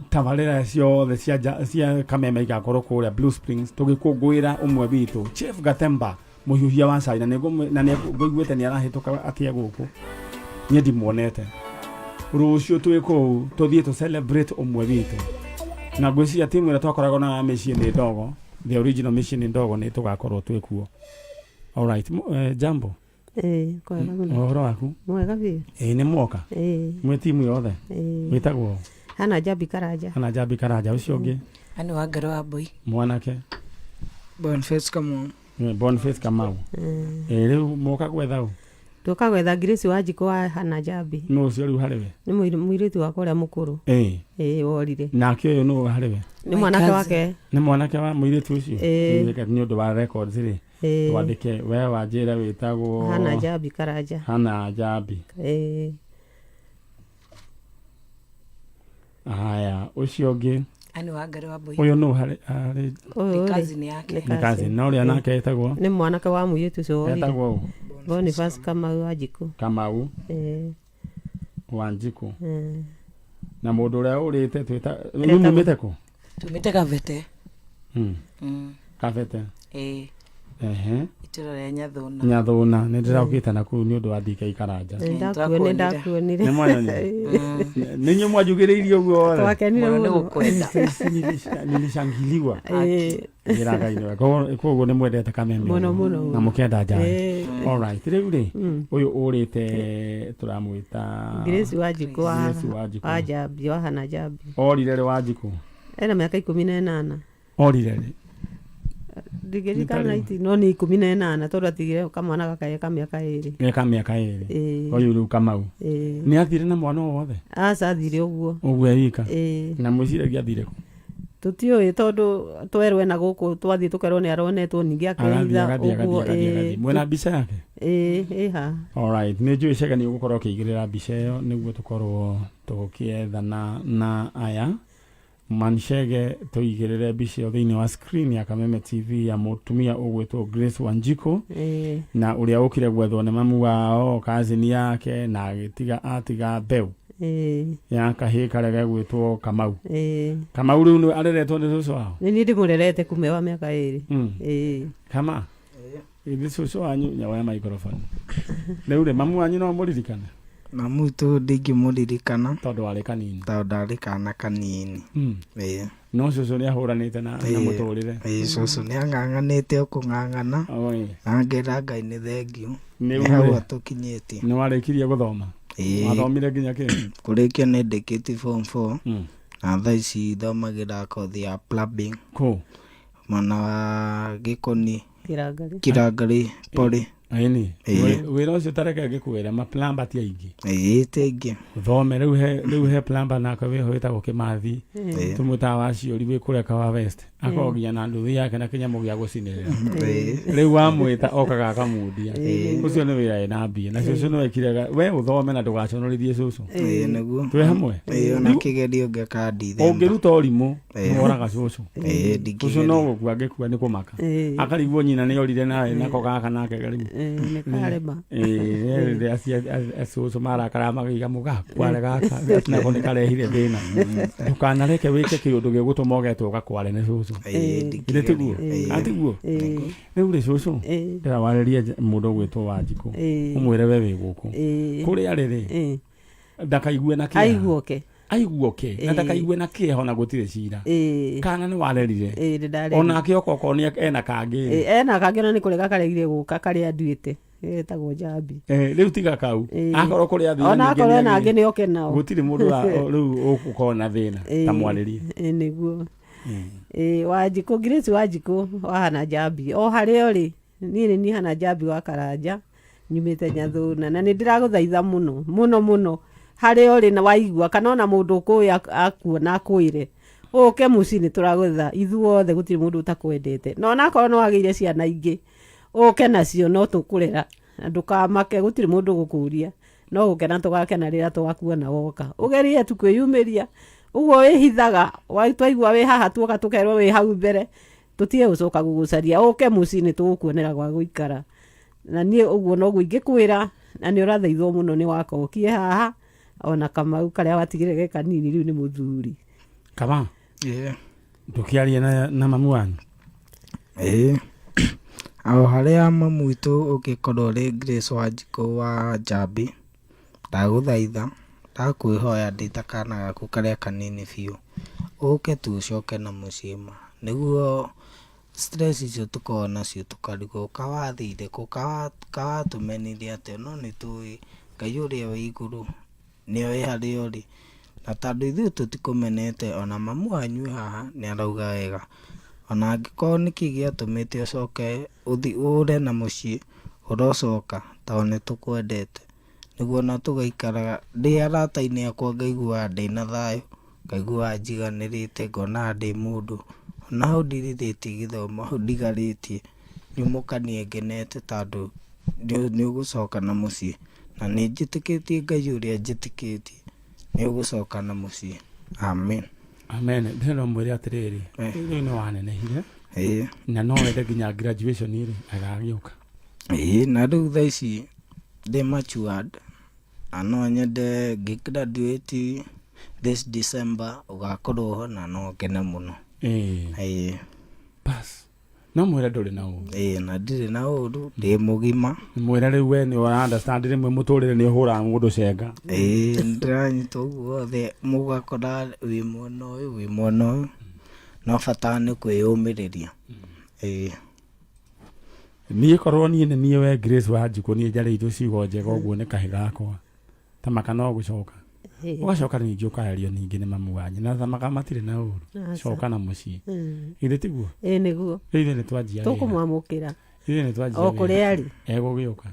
Tabarĩra ciothe cia Kameme igakorwo kũrĩa Blue Springs tũgĩkũngũĩra ũmwe witũ Chef Gatemba mũhiũhia wa cai na nĩngũiguĩte nĩ arahĩtũka atĩa gũkũ niĩ ndimuonete. Rũciũ twĩ kũu tũthiĩ tũ celebrate ũmwe witũ na ngwĩciria timu ĩrĩa twakoragwo na mĩciĩ nĩ ndogo, the original mĩciĩ nĩ ndogo nĩ tũgakorwo twĩ kuo. All right. Jambo kwega mũno. Ũhoro waku? Mwega biũ. Nĩ mwoka? Mwĩ timu yothe? Wĩtagwo? Hana Jambi Karanja. Hana Jambi Karanja. Ũcio ũngĩ? Ani Wangari wa Mbui. Mwanake? Boniface Kamau. Boniface Kamau. Rĩu mwoka gwetha ũ? tukagwetha Grace Wanjikũ wa Hana Jambi. No cio riu hariwe. Ni muiritu wakwa uria mukuru. Worire. Nake uyu no hariwe. Ni mwanake wake. Ni mwanake wa muiritu ucio. Ni undu wa records ri. Twandike we wanjira witagwo Hana Jambi Karanja. Hana Jambi. Haya, ucio ngi. Ani wa Ngari wa Mbui. Uyu no hari cousin yake. Ni cousin. No ria nake etagwo. Ni mwanake wa muiritu ucio worire. Etagwo Boniface Kamau Wanjikũ. Kamau. Wanjikũ. Na mundu uria urite twita numite ku. Tumite Kavete. Kavete. Itũra rĩa Nyathũna. Nyathũna nĩ ndĩraukĩte na kũu nĩ ũndũ wa DK Karanja. Ndakuonire. Nĩ mwanyonire. Nĩ nyuĩ mwanjugĩrĩirie ũguo. Twakenire mũno. Nilishangiliwa. Nĩragaine. Koguo nĩ mwendete kameme. Mũno. Na mũkenda njara. All right. Rĩu rĩ ũyũ ũrĩte tũramwĩta Grace Wanjikũ wa Jambi wa Hana Jambi. Orire rĩ Wanjikũ. Ena mĩaka 18. Orire rĩ. Ndigirikana iti no ni 18 tondu atigire kamwana gakaye ka miaka 2. Miaka 2. Oyu riu Kamau. Ni athire na mwana wothe. Athire uguo. Uguo yika. Na mwiciragia athire ku. Tutioi tondu twerwe na guku twathie tukerwo ni aronetwo ningi akaitha uguo. Mwena mbica yake. Ha. All right. Ni njui cega ni ugukorwo kiigirira mbica iyo niguo tukorwo tukiethana na aya. Manchege tuigirire mbica thiini wa screen ya Kameme TV ya mutumia ugwitwo Grace Wanjikũ na uria ukire gwethwo ni mamu wao cousin yake na atiga mbeu ya kahii karega gwitwo Kamau. Kamau riu ni areretwo ni cucu wao. Ni ndimurerete kume wa miaka 2. Kama ithi cucu wanyu nyawa microphone. Riu ri mamu wanyu no muririkana. Mamu tu ndingĩmuririkana tondu arĩ kanini. Tondu arĩ kana kanini. No cucu nĩ ahũranĩte na mũtũrĩre. Cucu nĩ ang'ang'anĩte o kũng'ang'ana. Na ngera Ngai nĩ thengiũ. Nĩ hau atũkinyĩtie. Nĩ warĩkirie gũthoma. Wathomire nginya kĩ? Kũrĩkia nĩ ndĩkĩtie form 4. Na thaa ici thomagĩra kothi ya plumbing. Mwena wa Gĩkoni. Kirangari Poly. Aini. Wĩra ũcio tareke ngĩkwĩra ma plumber ti aingĩ. Tengĩ. Thome rĩu he plumber nake wĩho wĩtagwo Kĩmathi. Tũmũtawa wa ciori wĩ kũreka wa West. Akogia na nduthi yake na kĩnyamũ gĩa gũcinĩrĩra. Rĩu wamwĩta okaga akamundia. Ũcio nĩ wĩra ena mbia. Na cucu no ekirega we ũthome na ndũgaconorithie cucu. Nĩguo. Twĩ hamwe. Ona kĩgerio ngĩkandithia. Ũngĩruta ũrimũ woraga cucu. Cucu no gũkua angĩkua nĩ kũmaka. Akarigwo nyina nĩ orire nawe nako gaka nake rĩu. Karema. Cucu marakara magiga muga kware gaka nako nĩ karehire thĩna. Ndũkanareke wĩke kĩũndũ gĩgũtũma ũgetwo ũgakware nĩ cucu. Ile tiguo. Atiguo. Rĩu rĩ cucu. Ndĩrawarĩria mũndũ ũgwĩtwo Wanjikũ. Ũmwĩre we wĩ gũkũ. Kũrĩa rĩrĩ. Ndakaigue na kĩeha. Aiguoke na ndakaigue na kĩeha na gũtirĩ cira. Kana nĩ warerire. Ona kĩoko ni ena kangĩ. Ena kangĩ na nĩ kũrega karegire gũka karĩa nduĩte. Etagwo Jambi. Rĩu tiga kau. Akorwo kũrĩa thĩna. Ona akorwo na angĩ nĩ oke nao. Gũtirĩ mũndũ rĩu ũkũkorwo na thĩna ta mwarĩrie. Nĩguo. Wanjikũ Grace Wanjikũ wa Hana Jambi. O harĩa ũrĩ niĩ Hana Jambi wa Karanja nyumĩte Nyathũna na nĩ ndĩragũthaitha mũno harĩa ũrĩ na waigua kana ona mũndũ ũkũĩ akuona akwĩre ũke mũciĩ nĩ tũragũtha ithuothe gũtirĩ mũndũ ũtakwendete no onakorwo no wagĩire ciana ingĩ ũke nacio no tũkũrera na ndũkamake gũtirĩ mũndũ gũkũria no gũkena tũgakena rĩrĩa tũgakuona woka ũgerie tu kwĩyumĩria ũguo wĩhithaga twaigua wĩ haha tuoka tũkerwo wĩ hau mbere tũtige gũcoka gũgũcaria ũke mũciĩ nĩ tũgũkuonera gwa gũikara na niĩ ũguo noguo ingĩkwĩra na nĩ ũrathaithwo mũno nĩ wakokie haha ona Kamau karĩa watigire ge kanini rĩu nĩ mũthuri. Kama? Ndũkĩaria na mamu wanyu? O harĩa mamu witũ ũngĩkorwo rĩ Grace Wanjikũ wa Jambi ndagũthaitha ndakwĩhoya ndĩ ta kana gaku karĩa kanini biũ ũke tu ũcoke na mũciĩ ma nĩguo stress icio tũkorwo nacio tũkarigwo kawathire kawatũmenirie atĩ no nĩ tũĩ Ngai ũrĩa wĩ igũrũ nĩoĩ harĩa ũrĩ na tondũ ithuĩ tũtikũmenete ona mamu wanyu haha nĩ arauga wega ona angĩkorwo nĩkĩ gĩatũmĩte ũcoke ũre na mũciĩ urocoka tondũ nĩ tũkwendete nĩguo na tũgaikara ndĩ arata-inĩ akwa ngaigua ndĩna thayũ ngaigua njiganĩrĩte ngona ndĩ mũndũ na hau ndirithĩtie gĩthomo hau ndigarĩtie nyumũkanie ngenete tondũ nĩ ũgũcoka na mũciĩ na nĩ njĩtĩkĩtie Ngai ũrĩa njĩtĩkĩtie nĩ ũgũcoka na mũciĩ. Amen. Amen. Ndĩrenda mwĩre atĩrĩrĩ rĩu nĩ wanenehire na no wende nginya graduation ĩrĩ agagĩũka. Na rĩu thaa ici ndĩ matured na no nyende ngĩ-graduate this December ũgakorwo ho na no ngene mũno. Bas no mwĩre ndũrĩ na ũũru. Na ndirĩ na ũũru ndĩ mũgima. Mwĩre rĩu we nĩ ũra understand rĩmwe mũtũrĩre nĩ ũhũraga mũndũ cenga. Ndĩranyita ũguo othe mũgakora wĩ mwena ũyũ wĩ mwena ũyũ no bata nĩ kwĩyũmĩrĩria. Niĩ korwo niĩ nĩ niĩ we Grace Wanjikũ niĩ njarĩirwo ciugo njega ũguo nĩ kahĩ gakwa Thamaka no gũcoka ũgacoka ningĩ ũkaherio ningĩ nĩ mamu wanyu na Thamaka matirĩ na ũũru coka na mũciĩ githĩ tiguo nĩguo ithuĩ nĩ twanjia tũkũmwamũkĩra ithuĩ nĩ twanjia o kũrĩa arĩ egũgĩũka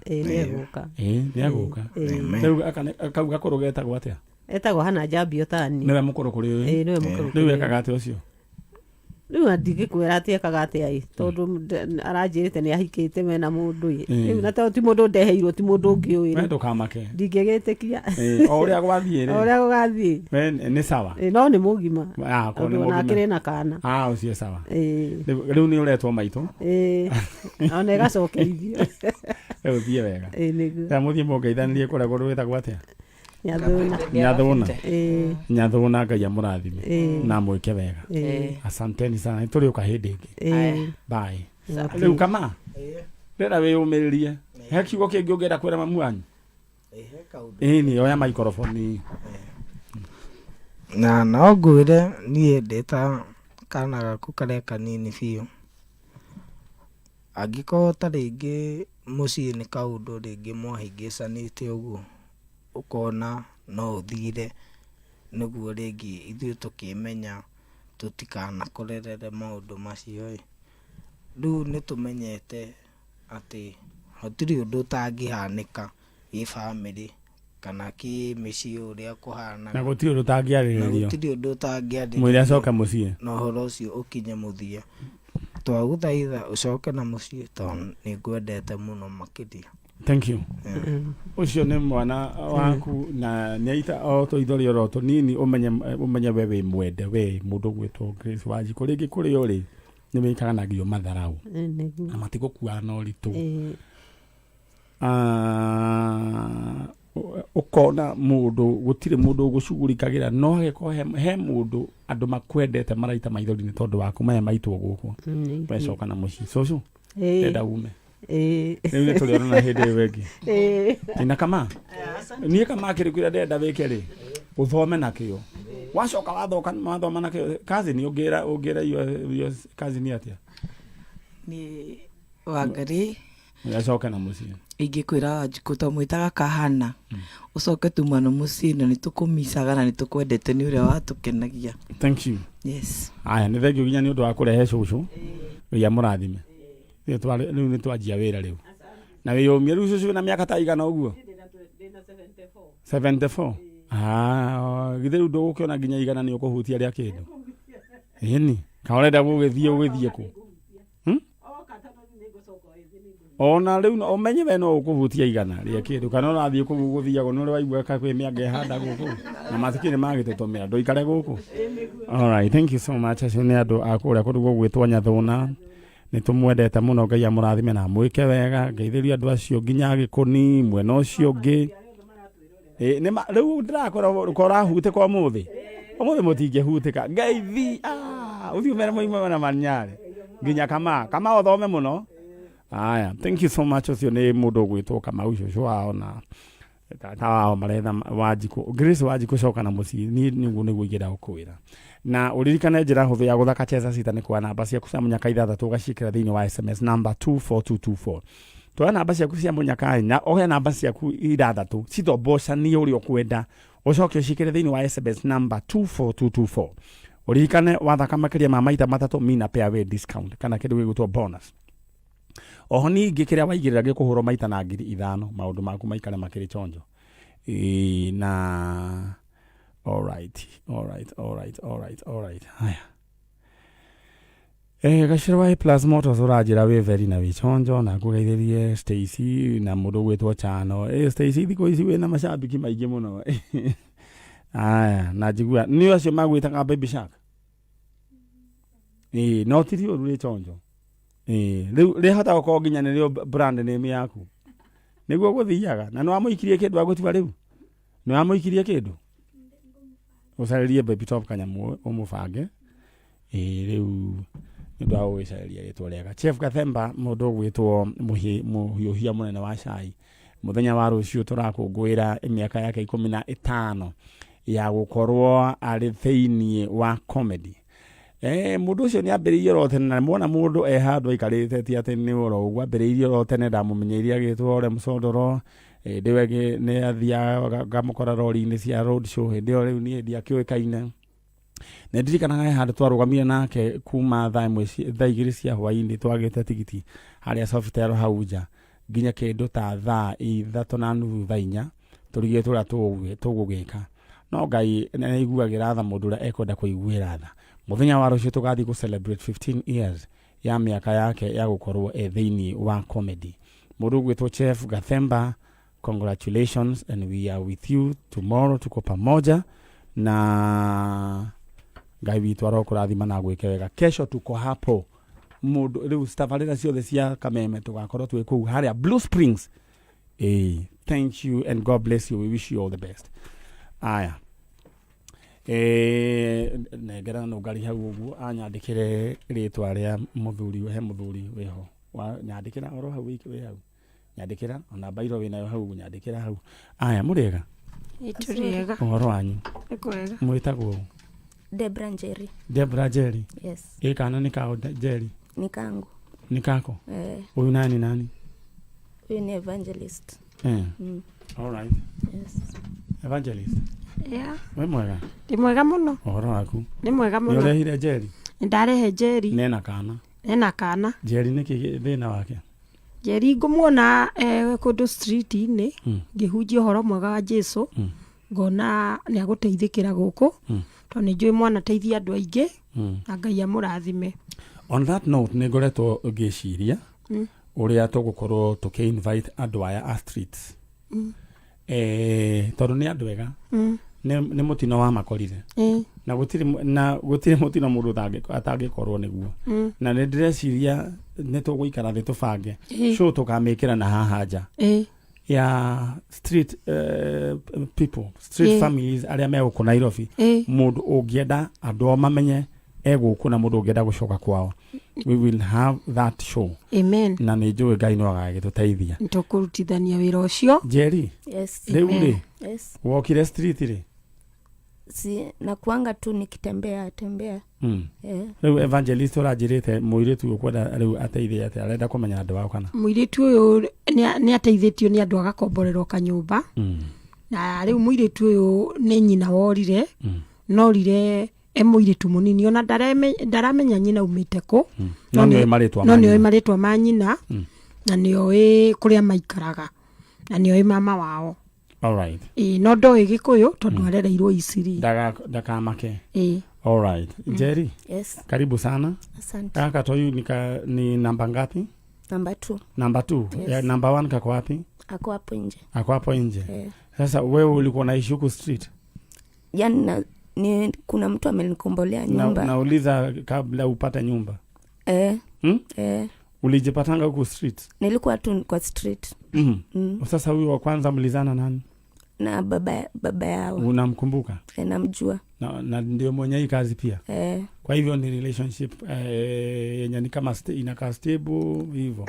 nĩegũka rĩu akauga kũrũ getagwo atĩa etagwo Hana Njambi Otani nĩwe mũkũrũ kũrĩ ũyũ nĩwe mũkũrũ rĩu ekaga atĩa ũcio rĩu ndingĩkwĩra atĩ ekaga atĩa tondũ aranjĩrĩte nĩ ahikĩte mena mũndũ rĩu na ti mũndũ ndeheirwo ti mũndũ ũngĩ ũĩ ndũkamake ndingĩgĩtĩkia o ũrĩa gũgathiĩ o ũrĩa gũgathiĩ nĩ sawa no nĩ mũgima tondũ nake nĩ na kana ũcio sawa rĩu nĩ ũretwo maitũ ona ĩgacokerithio rĩu thiĩ wega rĩrĩa mũthiĩ mũngeithanĩrie kũrĩa kũndũ gwĩtagwo atĩa Nyathũna Ngai amũrathime na mwĩke wega. Asanteni sana nĩtũrĩũka hĩndĩ ĩngĩ. Bye. Rĩu kama rĩrĩa wĩyũmĩrĩrie he kiugo kĩngĩ ũngĩenda kwĩra mamu wanyu nĩ oya microphone na no ngwĩre niĩ ndĩ ta kana gaku karĩa kanini biũ angĩkorwo ta rĩngĩ mũciĩ nĩ kaũndũ rĩngĩ mwahĩngĩcanĩte ũguo ukona no ũthire nĩguo rĩngĩ ithuĩ tũkĩmenya tũtikanakorerere maũndũ macio rĩu nĩ tũmenyete atĩ hatirĩ ũndũ ũtangĩhanĩka gĩ bamĩrĩ kana kĩ mĩciĩ ũrĩa kũhana na gũtirĩ ũndũ ũtangĩarĩrĩrio gũtirĩ ũndũ ũtangĩarĩrĩrio mwĩrĩ acoke mũciĩ na ũhoro ũcio ũkinye mũthia twagũthaitha ũcoke na mũciĩ tondũ nĩ ngwendete mũno makĩria. Thank you. Ucio nĩ mwana waku na nĩaita o tũithori oro tũnini ũmenye we wĩ mwende we mũndũ gwĩtwo Grace Wanjikũ rĩngĩ kũrĩ ũrĩ nĩ wĩikaranagia matharau na matigũkuaga na ũritũ ũkona mũndũ gũtirĩ mũndũ ũgũcugurikagĩra no hagĩkorwo he mũndũ andũ makwendete maraita maithori nĩ tondũ waku maya maitwo gũkũ wecoka na mũciĩ cũcũ enda ume rĩu nĩ tũrĩonana hĩndĩ ĩyo ĩngĩ na kama niĩ kama kĩrĩ kĩrĩa ndĩrenda wĩke rĩ ũthome na kĩo wacoka wathoma na kĩo cousin ũngĩra iyo cousin atĩa nĩ Wangari acoke na mũciĩ ingĩkwĩra Wanjikũ ta mwĩtaga Kahana ũcoke tuma na mũciĩ na nĩ tũkũmicaga na nĩ tũkwendete nĩ ũrĩa watũkenagia. Thank you. Yes. Aya nĩ thengio nginya nĩ ũndũ wa kũrehe cũcũ wĩya mũrathime rĩu nĩ twanjia wĩra rĩu na wĩyũmie rĩu cũcũ na mĩaka ta igana ũguo 74 githĩ rĩu ndũgũkĩona nginya igana nĩ ũkũhutia rĩa kĩndũ ĩni kana ũrenda gũgĩthiĩ kũ ona rĩu ũmenye we no ũkũhutia igana rĩa kĩndũ kana ũrathiĩ kũu gũthiagwo nĩ ũrĩ waigua kwĩ mĩanga ĩhanda gũkũ na matikĩ nĩ magĩtũtũmĩra ndũikare gũkũ. All right, thank you so much. Acio nĩ andũ a kũrĩa kũndũ gũgwĩtwo Nyathũna nĩ tũmwendete mũno Ngai amũrathime na mwĩke wega ngeithĩria andũ acio nginya Gĩkũni mwena ũcio ũngĩ rĩu ndĩrakora hutĩka ũmũthĩ mũtingĩhutĩka ngeithi ũthiĩ ũmere mũimwe na Manyarĩ nginya kama ũthome mũno. Aya, thank you so much. Ũcio nĩ mũndũ ũgwĩtwo Kamau cũcũ wao na tata wao maretha Wanjikũ Grace Wanjikũ coka na mũciĩ nĩguo ingĩenda gũkwĩra na ũririkane njĩra hũthũ ya gũthaka cheza sita nĩ kwa namba ciaku cia mũnyaka 6 ũgaciĩkĩra thĩinĩ wa SMS number 24224 twoya namba ciaku cia mũnyaka na ohe namba ciaku 6 citobocanie ũrĩa ũkwenda ũcoke ũciĩkĩre thĩinĩ wa SMS number 24224 ũririkane wathaka makĩria ma maita 3 mina pay away discount kana kĩndũ gĩgwĩtwo bonus oho ningĩ kĩrĩa waigĩrĩra gĩkũhũrwo maita na 5,000 maũndũ maku maikare makĩrĩ chonjo na all right haya Gachirwa plus Motors ũranjĩra wĩ very na wĩ chonjo na kũgeithĩrie Stacy na mũndũ gwĩtwo Chano Stacy thikũ ici wĩna macambiki maingĩ mũno aya na njigua nĩ acio magwĩtaga Baby Shark no ti ũru rĩ chonjo rĩu rĩhota gũkorwo nginya nĩrĩo brand name yaku nĩguo gũthiaga na nĩ wamũikirie kĩndũ agũtiba rĩu nĩ wamũikirie kĩndũ ũcarĩrie Baby Top kanyamũ ũmũbange rĩu nĩndũ wa gũgĩcarĩria rĩtwa rĩega Chef Gathemba mũndũ gwĩtwo mũhiũhia mũnene wa cai mũthenya wa rũciũ tũrakũngũĩra mĩaka yake 15 ya gũkorwo arĩ thĩinĩ wa comedy mũndũ ũcio nĩ ambĩrĩirie ro tene na muona mũndũ handũ aikarĩte ti atĩ nĩ oro ũguo ambĩrĩirie ro tene ndamũmenyeirie agĩtwo Ore Msondoro ndĩwe nĩ athiaga ngamũkora rori-inĩ cia road show hĩndĩ ĩyo rĩu niĩ ndiakĩũĩkaine nĩ ndirikanaga handũ twarũgamire nake kuma thaa 2 cia hwaĩ-inĩ twagĩte tigiti harĩa Sofitel hau nja nginya kĩndũ ta thaa 3:30 thaa 4 tũrigĩte ũrĩa tũgũgĩka no Ngai nĩaiguagĩra tha mũndũ ũrĩa ekwenda kũiguĩra tha mũthenya wa rũciũ tũgathiĩ kũ celebrate 15 years ya mĩaka yake ya gũkorwo thĩinĩ wa comedy mũndũ gwĩtwo Chef Gathemba congratulations and we are with you tomorrow tuko pamoja na Ngai witũ arokũrathima na gwĩke wega kesho tuko hapo mũndũ rĩu stafarĩra ciothe cia Kameme tũgakorwo twĩ kũu harĩa Blue Springs thank you and God bless you we wish you all the best aya negera no ngari hau ũguo anyandĩkĩre rĩtwa rĩa mũthuri he mũthuri wĩho nyandĩkĩra oro hau wĩ hau nyandĩkĩra ona bairo wĩnayo hau nyandĩkĩra hau aya mũrĩega Ituriega. Ũhoro wanyu? Nĩkwega. Mwĩtagwo? Debra Njeri. Debra Njeri? Yes. Kana nĩ kao Njeri? Ni kangu. Ni kako? Huyu nani? Huyu ni evangelist. All right. Yes. Evangelist? Yeah. We mwega? Ndi mwega muno. Ũhoro waku? Ni mwega muno. Nĩ ũrehire Njeri? Ndarehe Njeri. Nena kana? Nena kana. Njeri nĩ kĩ thĩna wake? Njeri ngũmuona kũndũ street-inĩ ngĩhunjia ũhoro mwega wa Jesũ ngona nĩ agũteithĩkĩra gũkũ tondũ nĩ njũĩ mwana teithia andũ aingĩ na Ngai amũrathime. On that note nĩ ngoretwo ngĩciria ũrĩa tũgũkorwo tũkĩ-invite andũ aya a streets tondũ nĩ andũ ega nĩ mũtino wa makorire na gũtirĩ mũtino mũndũ atangĩkorwo nĩguo na nĩ ndĩreciria nĩ tũgũikara thĩ tũbange show tũkamĩkĩra na haha nja ya street people street families arĩa megũkũ Nairobi mũndũ ũngĩenda andũ mamenye egũkũ na mũndũ ũngĩenda gũcoka kwao we will have that show. Amen. Na nĩ njũĩ Ngai no agagĩtũteithia nĩtũkũrutithania wĩra ũcio. Njeri? Yes. Rĩu rĩ Yes. wokire street rĩ si nakuanga tu nikitembea rĩu evangelist ũranjĩrĩte mũirĩtu ũkwenda rĩu ateithie atĩ arenda kũmenya andũ ao kana mũirĩtu ũyũ nĩ ateithĩtio nĩ andũ agakomborerwo kanyũmba na rĩu mũirĩtu ũyũ nĩ nyina worire norire mũirĩtu mũnini ona ndaramenya nyina umĩte kũ no nĩoĩ marĩtwa ma nyina na nĩoĩ kũrĩa maikaraga na nĩoĩ mama wao. All right. No ndoĩ Gĩkũyũ tondũ arereirwo Isiri. Ndakamake. All right. Njeri? Yes. Karibu sana. Asante. Kaka toyu ni namba ngapi? Number 2. Number 2. Yes. Ya number 1 kako wapi? Ako hapo nje. Ako hapo nje. Sasa wewe ulikuwa unaishi huko street? Yaani kuna mtu amenikombolea nyumba. Nauliza kabla upate nyumba. Ulijipatanga huko street? Nilikuwa tu kwa street. Sasa huyu wa kwanza mlizana nani? Na baba yao. Unamkumbuka? Namjua. Na ndio mwenye hii kazi pia? Kwa hivyo ni relationship yenye ni kama inakaa stable hivyo?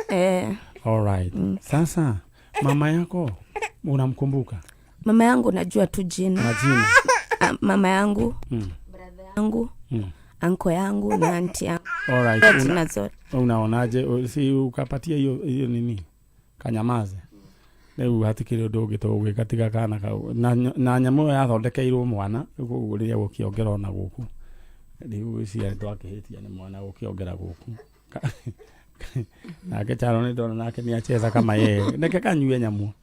All right. Sasa mama yako unamkumbuka? Mama yangu najua tu jina. Majina? Mama yangu, brother yangu, anko yangu na auntie yangu. All right. Unaonaje? Si ukapatia hiyo nini? Kanyamaze. Rĩu hatikĩrĩ ũndũ ũngĩ tũgwĩka tiga kana kau na nyamũ ĩyo yathondekeirwo mwana rĩrĩa gũkĩongera ona gũkũ rĩu cia twakĩhĩtia nĩ mwana gũkĩongera gũkũ nake Charoni ndona nake ni acheza kama yeye nake kanyue nyamu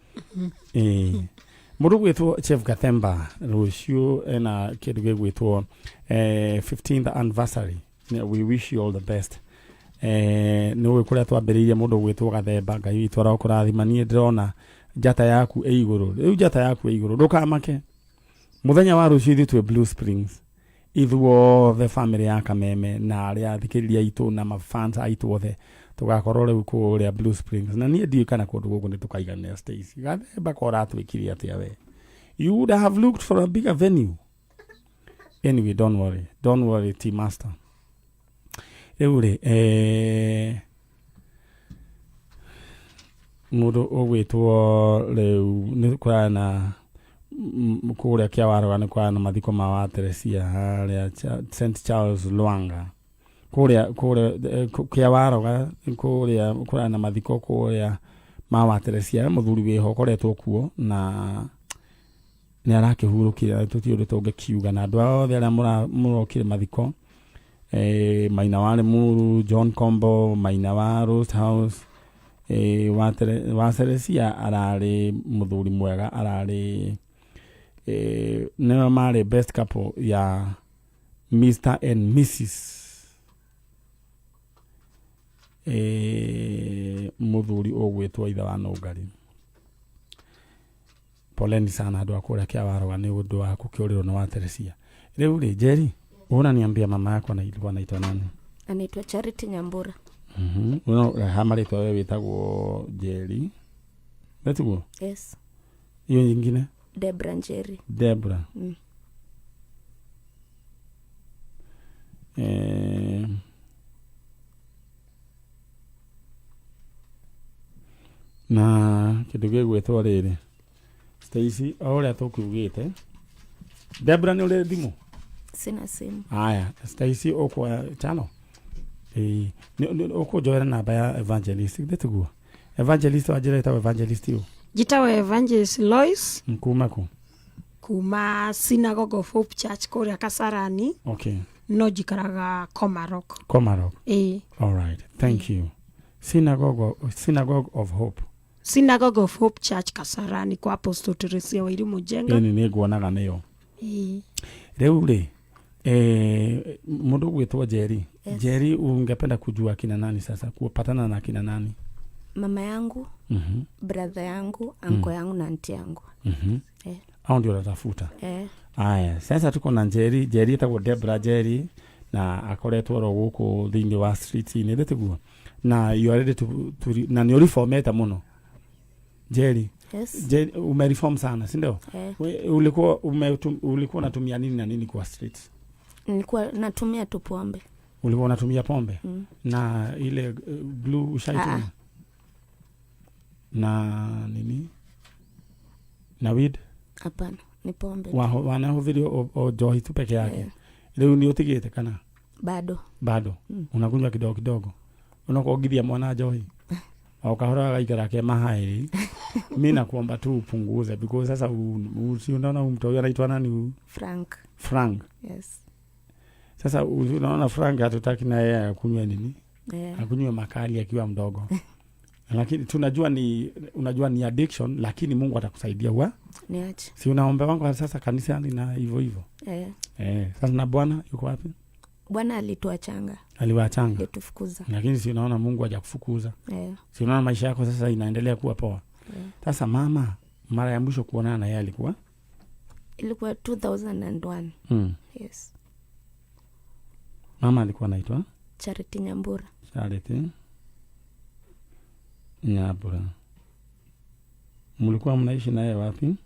Mũndũ gwĩtwo Chef Gathemba rũciũ ena kĩndũ gĩgwĩtwo 15th anniversary. We wish you all the best. Nĩ kũrĩa twambĩrĩirie mũndũ gwĩtwo Gathemba, Ngai witũ arokũrathima. Niĩ ndĩrona njata yaku ĩ igũrũ. Rĩu njata yaku ĩ igũrũ. Ndũkamake. Mũthenya wa rũciũ ithuĩ twĩ Blue Springs. Ithuothe family ya Kameme na arĩa athikĩrĩria aitũ na mafans aitũ othe tugakorwo rĩu kũrĩa Blue Springs. Na niĩ ndiũĩ kana kũndũ gũkũ nĩ tũkaigania Stacy. Gathemba kora twĩkire atĩa we. You would have looked for a bigger venue. Anyway, don't worry, Tea Master. Rĩu mũndũ ũgwĩtwo rĩu nĩ kũrĩa na kũrĩa Kĩawaroga nĩ kũrĩa na mathiko ma wa Teresia harĩa St Charles Lwanga. Kũrĩa Kĩawaroga kũrĩa na mathiko kũrĩa ma wa Teresia mũthuri wĩho koretwo kuo na nĩ arakĩhurũkire tũtiũndũ tũngĩkiuga na andũ othe arĩa mũrokire mathiko Maina wa Limuru, John Combo, Maina wa Rose House, wa Teresia ararĩ mũthuri mwega, ararĩ nĩo marĩ best couple ya Mr. and Mrs. Mũthuri ũgwĩtwo ithe wa Nũngari. Poleni sana andũ akũrĩa Kĩawaroga nĩ ũndũ wa kũkĩũrĩrwo nĩ wa Teresia. Rĩu Jerry, unaniambia mama yako anaitwa nani? Anaitwa Charity Nyambura. Hamarĩtwa wewe wĩtagwo Jerry. Let's Yes. Hiyo nyingine? Debra Njeri. Debra. Na kĩndũ gĩgwĩtwo rĩrĩ Stacy, ũrĩa tũkiugĩte Debra nĩ ũrĩ thimũ? Sina simu. Aya, Stacy okwa chano. Ũkũnjoera namba ya Evangelist. Gĩtĩguo Evangelist wajĩra ĩtagwo Evangelist yo. Njĩtagwo Evangelist Lois. Kuma ku? Kuma Synagogue of Hope Church kũrĩa Kasarani. Okay. No njikaraga Komarok. All right. Thank you. Synagogue of Hope. Synagogue of Hope Church Kasarani kwa Apostle Teresia Wairimu Jenga. Nĩ nguonaga nĩyo. Rĩu mũndũ gwĩtwo Jerry. Yes. Jerry, ungependa kujua kina nani sasa? Kupatana na kina nani? Mama yangu, brother yangu, anko yangu na aunti yangu. Hao ndio natafuta. Aya, sasa tuko na Jerry. Jerry etagwo Debra Jerry na akoretwo ro gũkũ thĩinĩ wa streets inĩ ndĩtiguo. Na you are ready to na nĩ reformeta mũno. Jerry. Yes. Jerry, umereform sana, si ndio? Ulikuwa unatumia nini na nini kwa streets? Nilikuwa natumia tu pombe. Ulikuwa unatumia pombe? Na ile blue ushaitumia? Na nini? Na weed? Hapana, ni pombe. Wanahudhuri o johi tu peke yake. Leo ni utigete kana? Bado. Unakunywa kidogo kidogo. Unakogithia mwana johi. Au kahora gaikara ke mahairi. Mimi nakuomba tu upunguze because sasa unaona mtu huyu anaitwa nani? Frank. Yes. Sasa unaona Frank hatutaki na yeye akunywe nini? Akunywe makali akiwa mdogo. Lakini unajua ni addiction, lakini Mungu atakusaidia niache. Si unaomba wangu sasa kanisani na hivyo. Sasa na Bwana yuko wapi? Bwana alituachanga. Aliwaachanga. Alitufukuza. Lakini si unaona Mungu hajakufukuza. Si unaona maisha yako sasa inaendelea kuwa poa. Sasa mama, mara ya mwisho kuonana na yeye ilikuwa 2001. Yes. Mama alikuwa anaitwa Charity Nyambura. Charity Nyambura. Mlikuwa mnaishi naye wapi?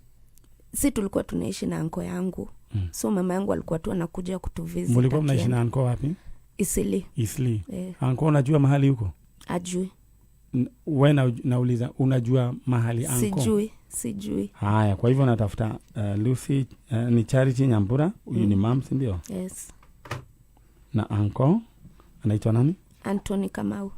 Si tulikuwa tunaishi na anko yangu. So mama yangu alikuwa tu anakuja kutuvisit. Mlikuwa mnaishi na anko wapi? Isili. Anko unajua mahali huko? Ajui. Wewe nauliza unajua mahali anko? Sijui. Haya, kwa hivyo natafuta Lucy ni Charity Nyambura, huyu ni mom, si ndio? Yes. Na anko anaitwa nani? Anthony Kamau.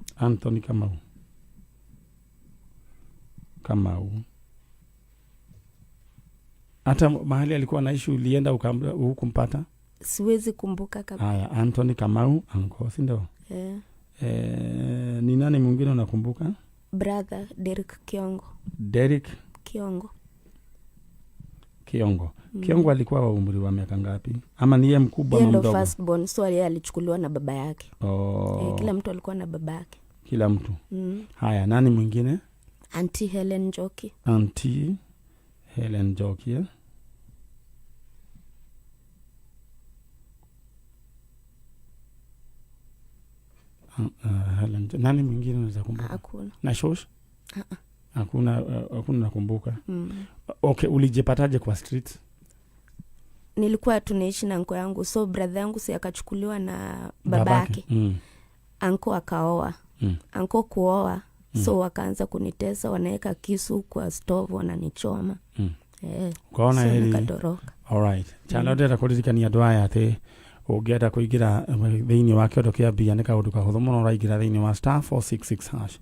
Hata mahali alikuwa anaishi ulienda hukumpata? Siwezi kumbuka kabisa. Haya, Anthony Kamau, anko, si ndio? Ni nani mwingine unakumbuka? Brother Derek Kiongo. Derek Kiongo. Kiongo alikuwa wa umri wa miaka ngapi? Ama ni yeye mkubwa ama mdogo? First born, so yeye alichukuliwa na baba yake. Kila mtu alikuwa na baba yake. Kila mtu. Haya, nani mwingine? Auntie Helen Njoki. Auntie Helen Njoki. Helen, nani mwingine unaweza kumbuka? Hakuna. Na shosh? Hakuna nakumbuka. Okay, ulijipataje kwa street? Nilikuwa tunaishi na anko yangu, so brother yangu si akachukuliwa na babake. Anko akaoa. Anko kuoa, so wakaanza kunitesa, wanaweka kisu kwa stove wananichoma. Kwaona hili nikatoroka. Alright. Charlotte ndakuririkania ndwaya ati ungienda kuingira thiini wa kiondo kia bia ni kaundu kahuthu muno raigira thiini wa *466#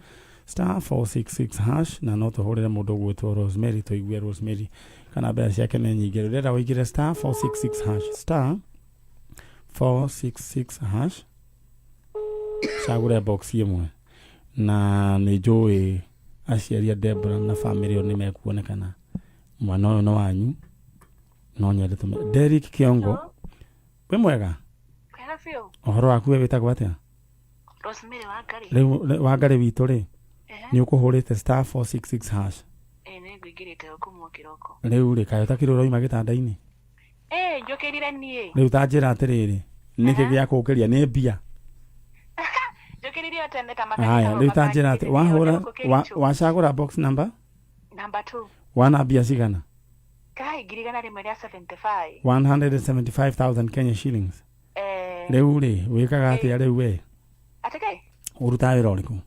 *466# na no tuhurire mundu gwitwo Rosemary tuigue Rosemary kana mbeca ciake nĩ nyingĩ. Rĩrĩa wĩigire *466# *466# cagũre box ĩmwe na nĩ njũĩ aciari a Deborah na family yo nĩ mekuonekana mwana ũyũ no wanyu no nyende tume. Derek Kiongo, we mwega? Kwega biũ. Ũhoro waku wĩtagwo atĩa? Rosemary Wangari. Rĩu Wangari witũ rĩ nĩ ũkũhũrĩte *466#. Nĩ ngũingĩrĩte ũkũmwo kĩroko. Rĩu rĩ kayo takĩrĩ ũroima gĩtanda-inĩ? Njũkĩrire niĩ. Rĩu ta njĩra atĩrĩrĩ nĩkĩ gĩa kũũkĩria nĩ mbia? Njũkĩrire tene ta makanya. Haya, rĩu ta njĩra atĩ wahũra wacagũra box number? Number 2. Wana mbia cigana? Kai ngirigana rimwe rĩa 75. 175,000 Kenya shillings. Rĩu rĩ wĩkaga atĩa rĩu we? Atĩkai? Ũrutaga wĩra ũrĩkũ?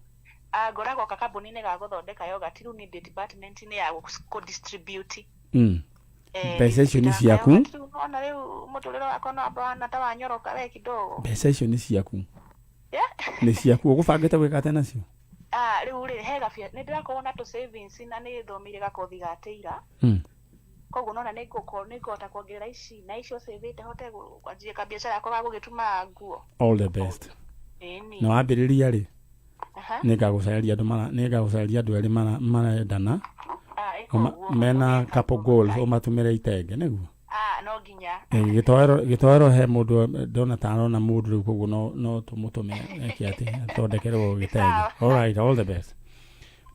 Ngoragwo kambuni-inĩ ga gũthondeka yogurt, rĩu nĩ department-inĩ ya kũ-distribute. Mbeca icio nĩ ciaku? Ona rĩu mũtũrĩre wakwa no ambana ta wanyoroka we kidogo. Mbeca icio nĩ ciaku? Nĩ ciaku ũgũbangĩte gwĩka atĩa nacio? Rĩu rĩ he gabia nĩ ndĩrakorwo na tũ savings na nĩ thomire gakothi gateira. Koguo nona nĩ ngũhota kuongerera ici na icio savĩte hote kwanjia kabiacara yakwa ga gũgĩtuma nguo. All the best. Na wambĩrĩria rĩ nĩngagũcaria andũ erĩ marendana mena couple goals ũmatũmĩre itenge nĩguo? No nginya. Gĩtoero he mũndũ ndona ta arona mũndũ rĩu koguo no tũmũtũme eke atĩ athondekerwo gĩtenge. Alright, all the best.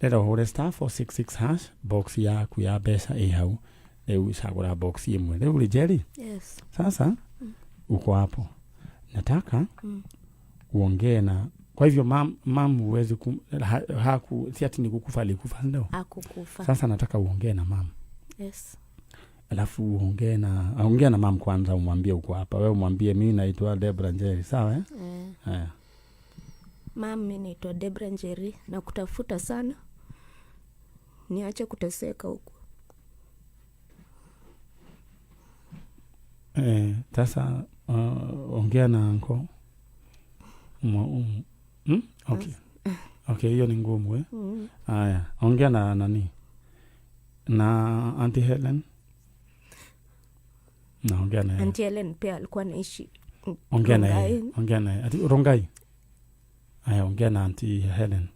Rĩrĩa ũhũre *466# box yaku ya mbeca ĩ hau. Rĩu cagũra box ĩmwe. Rĩu rĩ Jerry? Yes. Sasa uko hapo. Nataka uongee na kwa hivyo mam huwezi si ati ni kukufa alikufa ndio? Hakukufa. Sasa nataka uongee na mam. Yes. Alafu ongea na mam kwanza, umwambie uko hapa. Wewe umwambie mimi naitwa Deborah Njeri, sawa eh? Haya. Mam, mimi naitwa Deborah Njeri na kutafuta sana. Niache kuteseka huko. Sasa ongea na anko. Okay. Okay, hiyo ni ngumu Haya, ongea na nani? Na Auntie Helen? Na ongea na Auntie Helen pia alikuwa anaishi. Ongea na ati Rongai. Haya, ongea na Auntie Helen.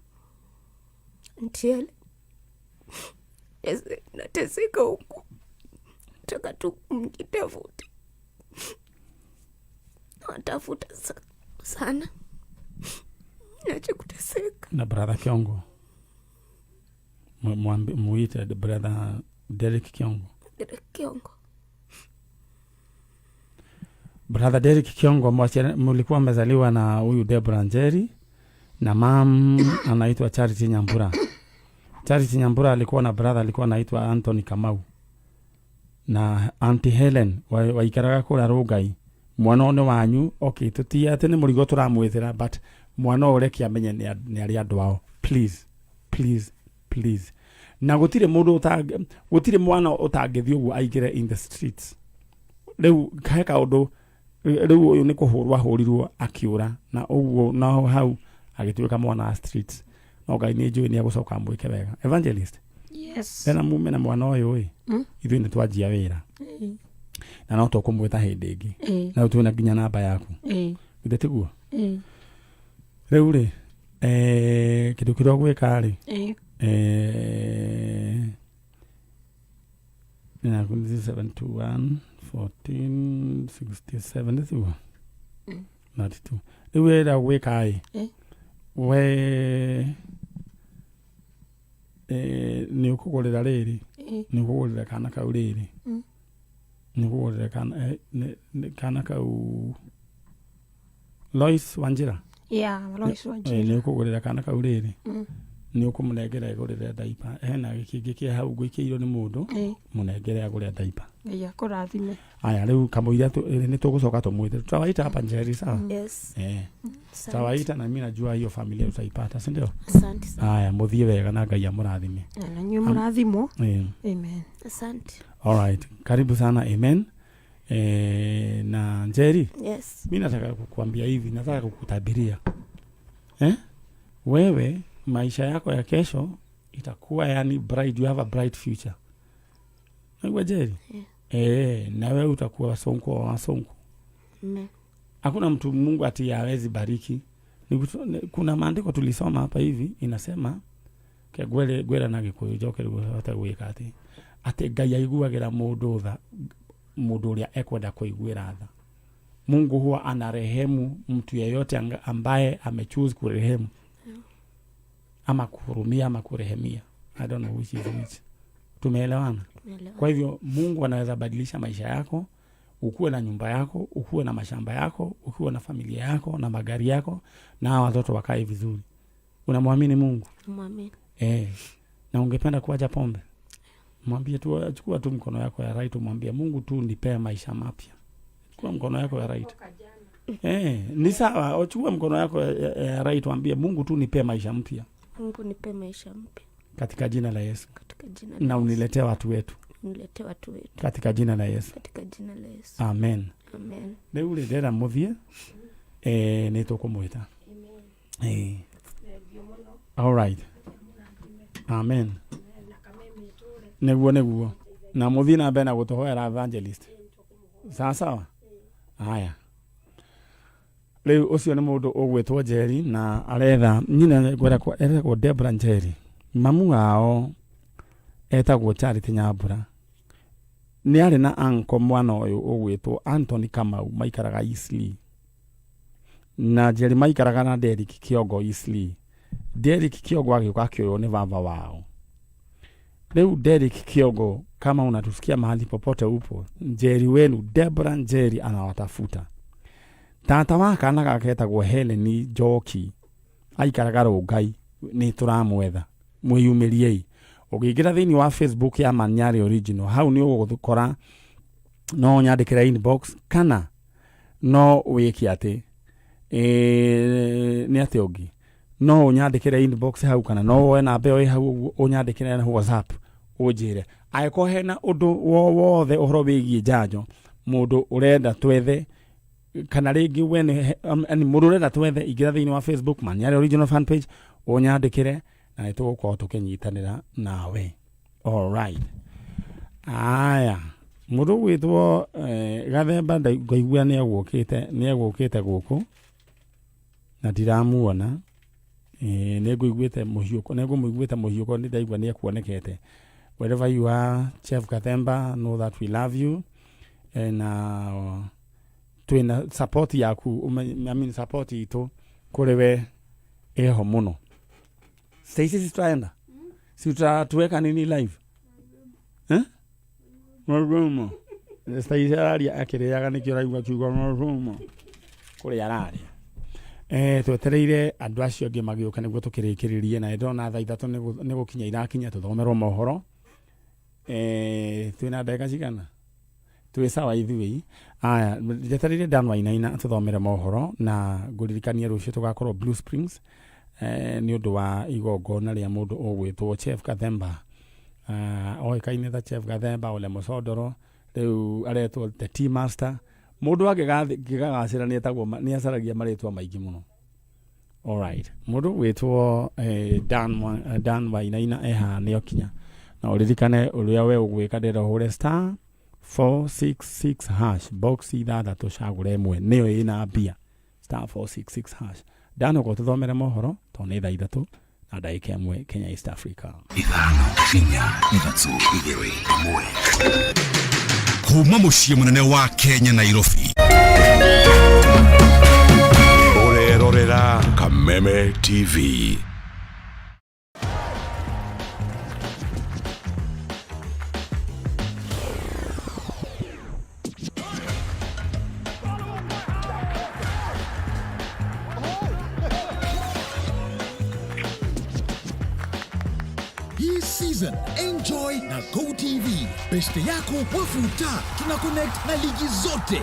Auntie Helen. Nateseka huko. Nataka tu mjitafute. Natafuta sana. Niache kuteseka. Na brother Kiongo. Muite brother Derek Kiongo. Derek Kiongo. Brother Derek Kiongo, mlikuwa mmezaliwa na huyu Deborah Njeri na mam anaitwa Charity Nyambura. Charity Nyambura alikuwa na brother alikuwa anaitwa Anthony Kamau. Na Auntie Helen waikaraga kũrĩa Rongai. Mwana one wanyu, okay, tutia ati ni mũrigo turamwethera, but mwana ũreke amenye nĩ arĩ andũ ao. Please. Na gũtirĩ mwana ũtangĩthiĩ ũguo aingĩre in the streets. Rĩu kae kaũndũ rĩu ũyũ nĩ kũhũrwo ahũrirwo akiũra na ũguo no hau agĩtuĩka mwana wa streets. No Ngai nĩ njũĩ nĩ agũcoka mwĩke wega. Evangelist? Yes. Ena mume na mwana ũyũ ithuĩ nĩ twanjia wĩra. Na no tũkũmwĩta hĩndĩ ĩngĩ. Na twĩna nginya namba yaku. Githĩ tiguo? Rĩu rĩ Kitu kidogo wekari. Na kundi 721 14 67 this one. 92. Ewe da wekari. We ni ukugorera riri. Ni ukugorera kana ka uriri. Ni ukugorera kana ka Lois Wanjira. Yeah, Lois Wanjira. Ni ukugorera kana ka uriri. Ni ukumnegera igorera daipa. Hena gikigi kia hau gwikirwo ni mundu. Munegera agore daipa. Ya kurathime. Aya riu kamuira ni tugucoka tumwite. Tutawaita hapa Njeri sawa? Yes. Tutawaita na mimi najua hiyo familia utaipata, si ndio? Asante sana. Aya muthie wega na Ngai amurathime. Na nyuo murathimo. Amen. Asante. All right. Karibu sana. Amen. Na Njeri. Yes. Mimi nataka kukuambia hivi, nataka kukutabiria. Wewe maisha yako ya kesho itakuwa yani bright, you have a bright future. Wewe Njeri? Na wewe utakuwa wasonko. Amen. Hakuna mtu Mungu ati hawezi bariki. Kuna maandiko tulisoma hapa hivi inasema ke gwera na gikuyu joke hata gwika ati Ngai aiguagira mundu uria ekwenda kuiguira tha. Mungu huwa anarehemu mtu yeyote ambaye amechoose kurehemu. Ama kuhurumia ama kurehemia. I don't know which is which. Tumeelewana? Kwa hivyo Mungu anaweza badilisha maisha yako, ukuwe na nyumba yako, ukuwe na mashamba yako, ukuwe na familia yako na magari yako na watoto wakae vizuri. Unamwamini Mungu? Muamini. Na ungependa kuacha pombe? Mwambie tu, chukua tu mkono yako ya right, umwambie Mungu tu nipe maisha mapya. Chukua mkono yako ya right. Ni sawa, chukua mkono yako ya right, mwambie Mungu tu nipe maisha mpya. Mungu nipe maisha mpya. Katika jina la Yesu. Katika jina la na uniletee watu wetu. Uniletee watu wetu. Katika jina la Yesu. Katika jina la Yesu. Amen. Amen. Leo ile dera muthie ni tukumwita. Amen. All right. Amen. Neguo. Na muthie na bena gutohoera evangelist. Sawa. Haya. Leo ucio ni mundu ugwitwo Njeri na aretha nyina gwera kwa Debra Njeri. Mamu wao etagwo Charity Nyambura. Ni ari na anko mwana uyu ugwitwo Anthony Kamau maikaraga Eastleigh. Na Njeri maikaraga na Derrick Kiongo Eastleigh. Derrick Kiongo agioka kioyo ni baba wao. Leo Derrick Kiongo, kama unatusikia mahali popote upo, Njeri wenu Debra Njeri anawatafuta. Tata wake anaga ketagwo Helen Njoki aikaraga Rongai ni turamwetha mwiyumiriei. Ukiingira thiini wa Facebook ya Manyari Original, hau ni ugukora no nyandikira inbox kana no wiki ati ni ati ogi no nyandikira inbox hau kana no we na mbeo hau unyandikira na WhatsApp ujire aiko hena undu wothe uhoro wigie njanjo mundu urenda twethe kana ringi we ni mundu urenda twethe ingira thiini wa Facebook Manyari Original fan page unyandikire na nitugukorwo tukinyitanira nawe. All right. Aya mundu gwitwo Gathemba ngaigua ni agukite guku na ndiramuona ni nguiguite muhiuko ni ndaigua ni akuonekete. Wherever you are, Chef Gathemba, know that we love you and twina support yaku, support itu kuriwe eho muno. Sisi tutaenda. Tutatuweka nini live? Marumo. Sisi araria akiriaga nikio raigwa kiugo marumo. Kuri araria. Twetereire andu acio angi magioka niguo tukirikiririe na ndona thaa 3 ni gukinya irakinya tuthomerwo mohoro. Twina ndeka cigana. Twi sawa ithui. Aya, jetereire Dan Wainaina tuthomere mohoro na nguririkania rucio tugakorwo Blue Springs. Ni undu wa igongona ria mundu ugwitwo Chef Gathemba. Oikaine tha Chef Gathemba ole Musodoro riu aretwo the tea master. Mundu agigagacira ni etagwo ni acaragia maritwa maingi muno. All right. Mundu witwo Dan Wainaina eha ni okinya. Na uririkane uria we ugwika ndira hure star 466 hash box ithathatå cagå re mwe nä yo ä na mbia star 466 hash Dano ko tuthomere mohoro to nĩ thaa 3 na ndagĩka 1 Kenya East Africa. Ithano Kenya ithatũ igĩrĩ ĩmwe. Kuma mũciĩ mũnene wa Kenya Nairobi. Ũrerorera Kameme TV. Season enjoy na GoTV. Beste yako wafuta tuna connect na ligi zote.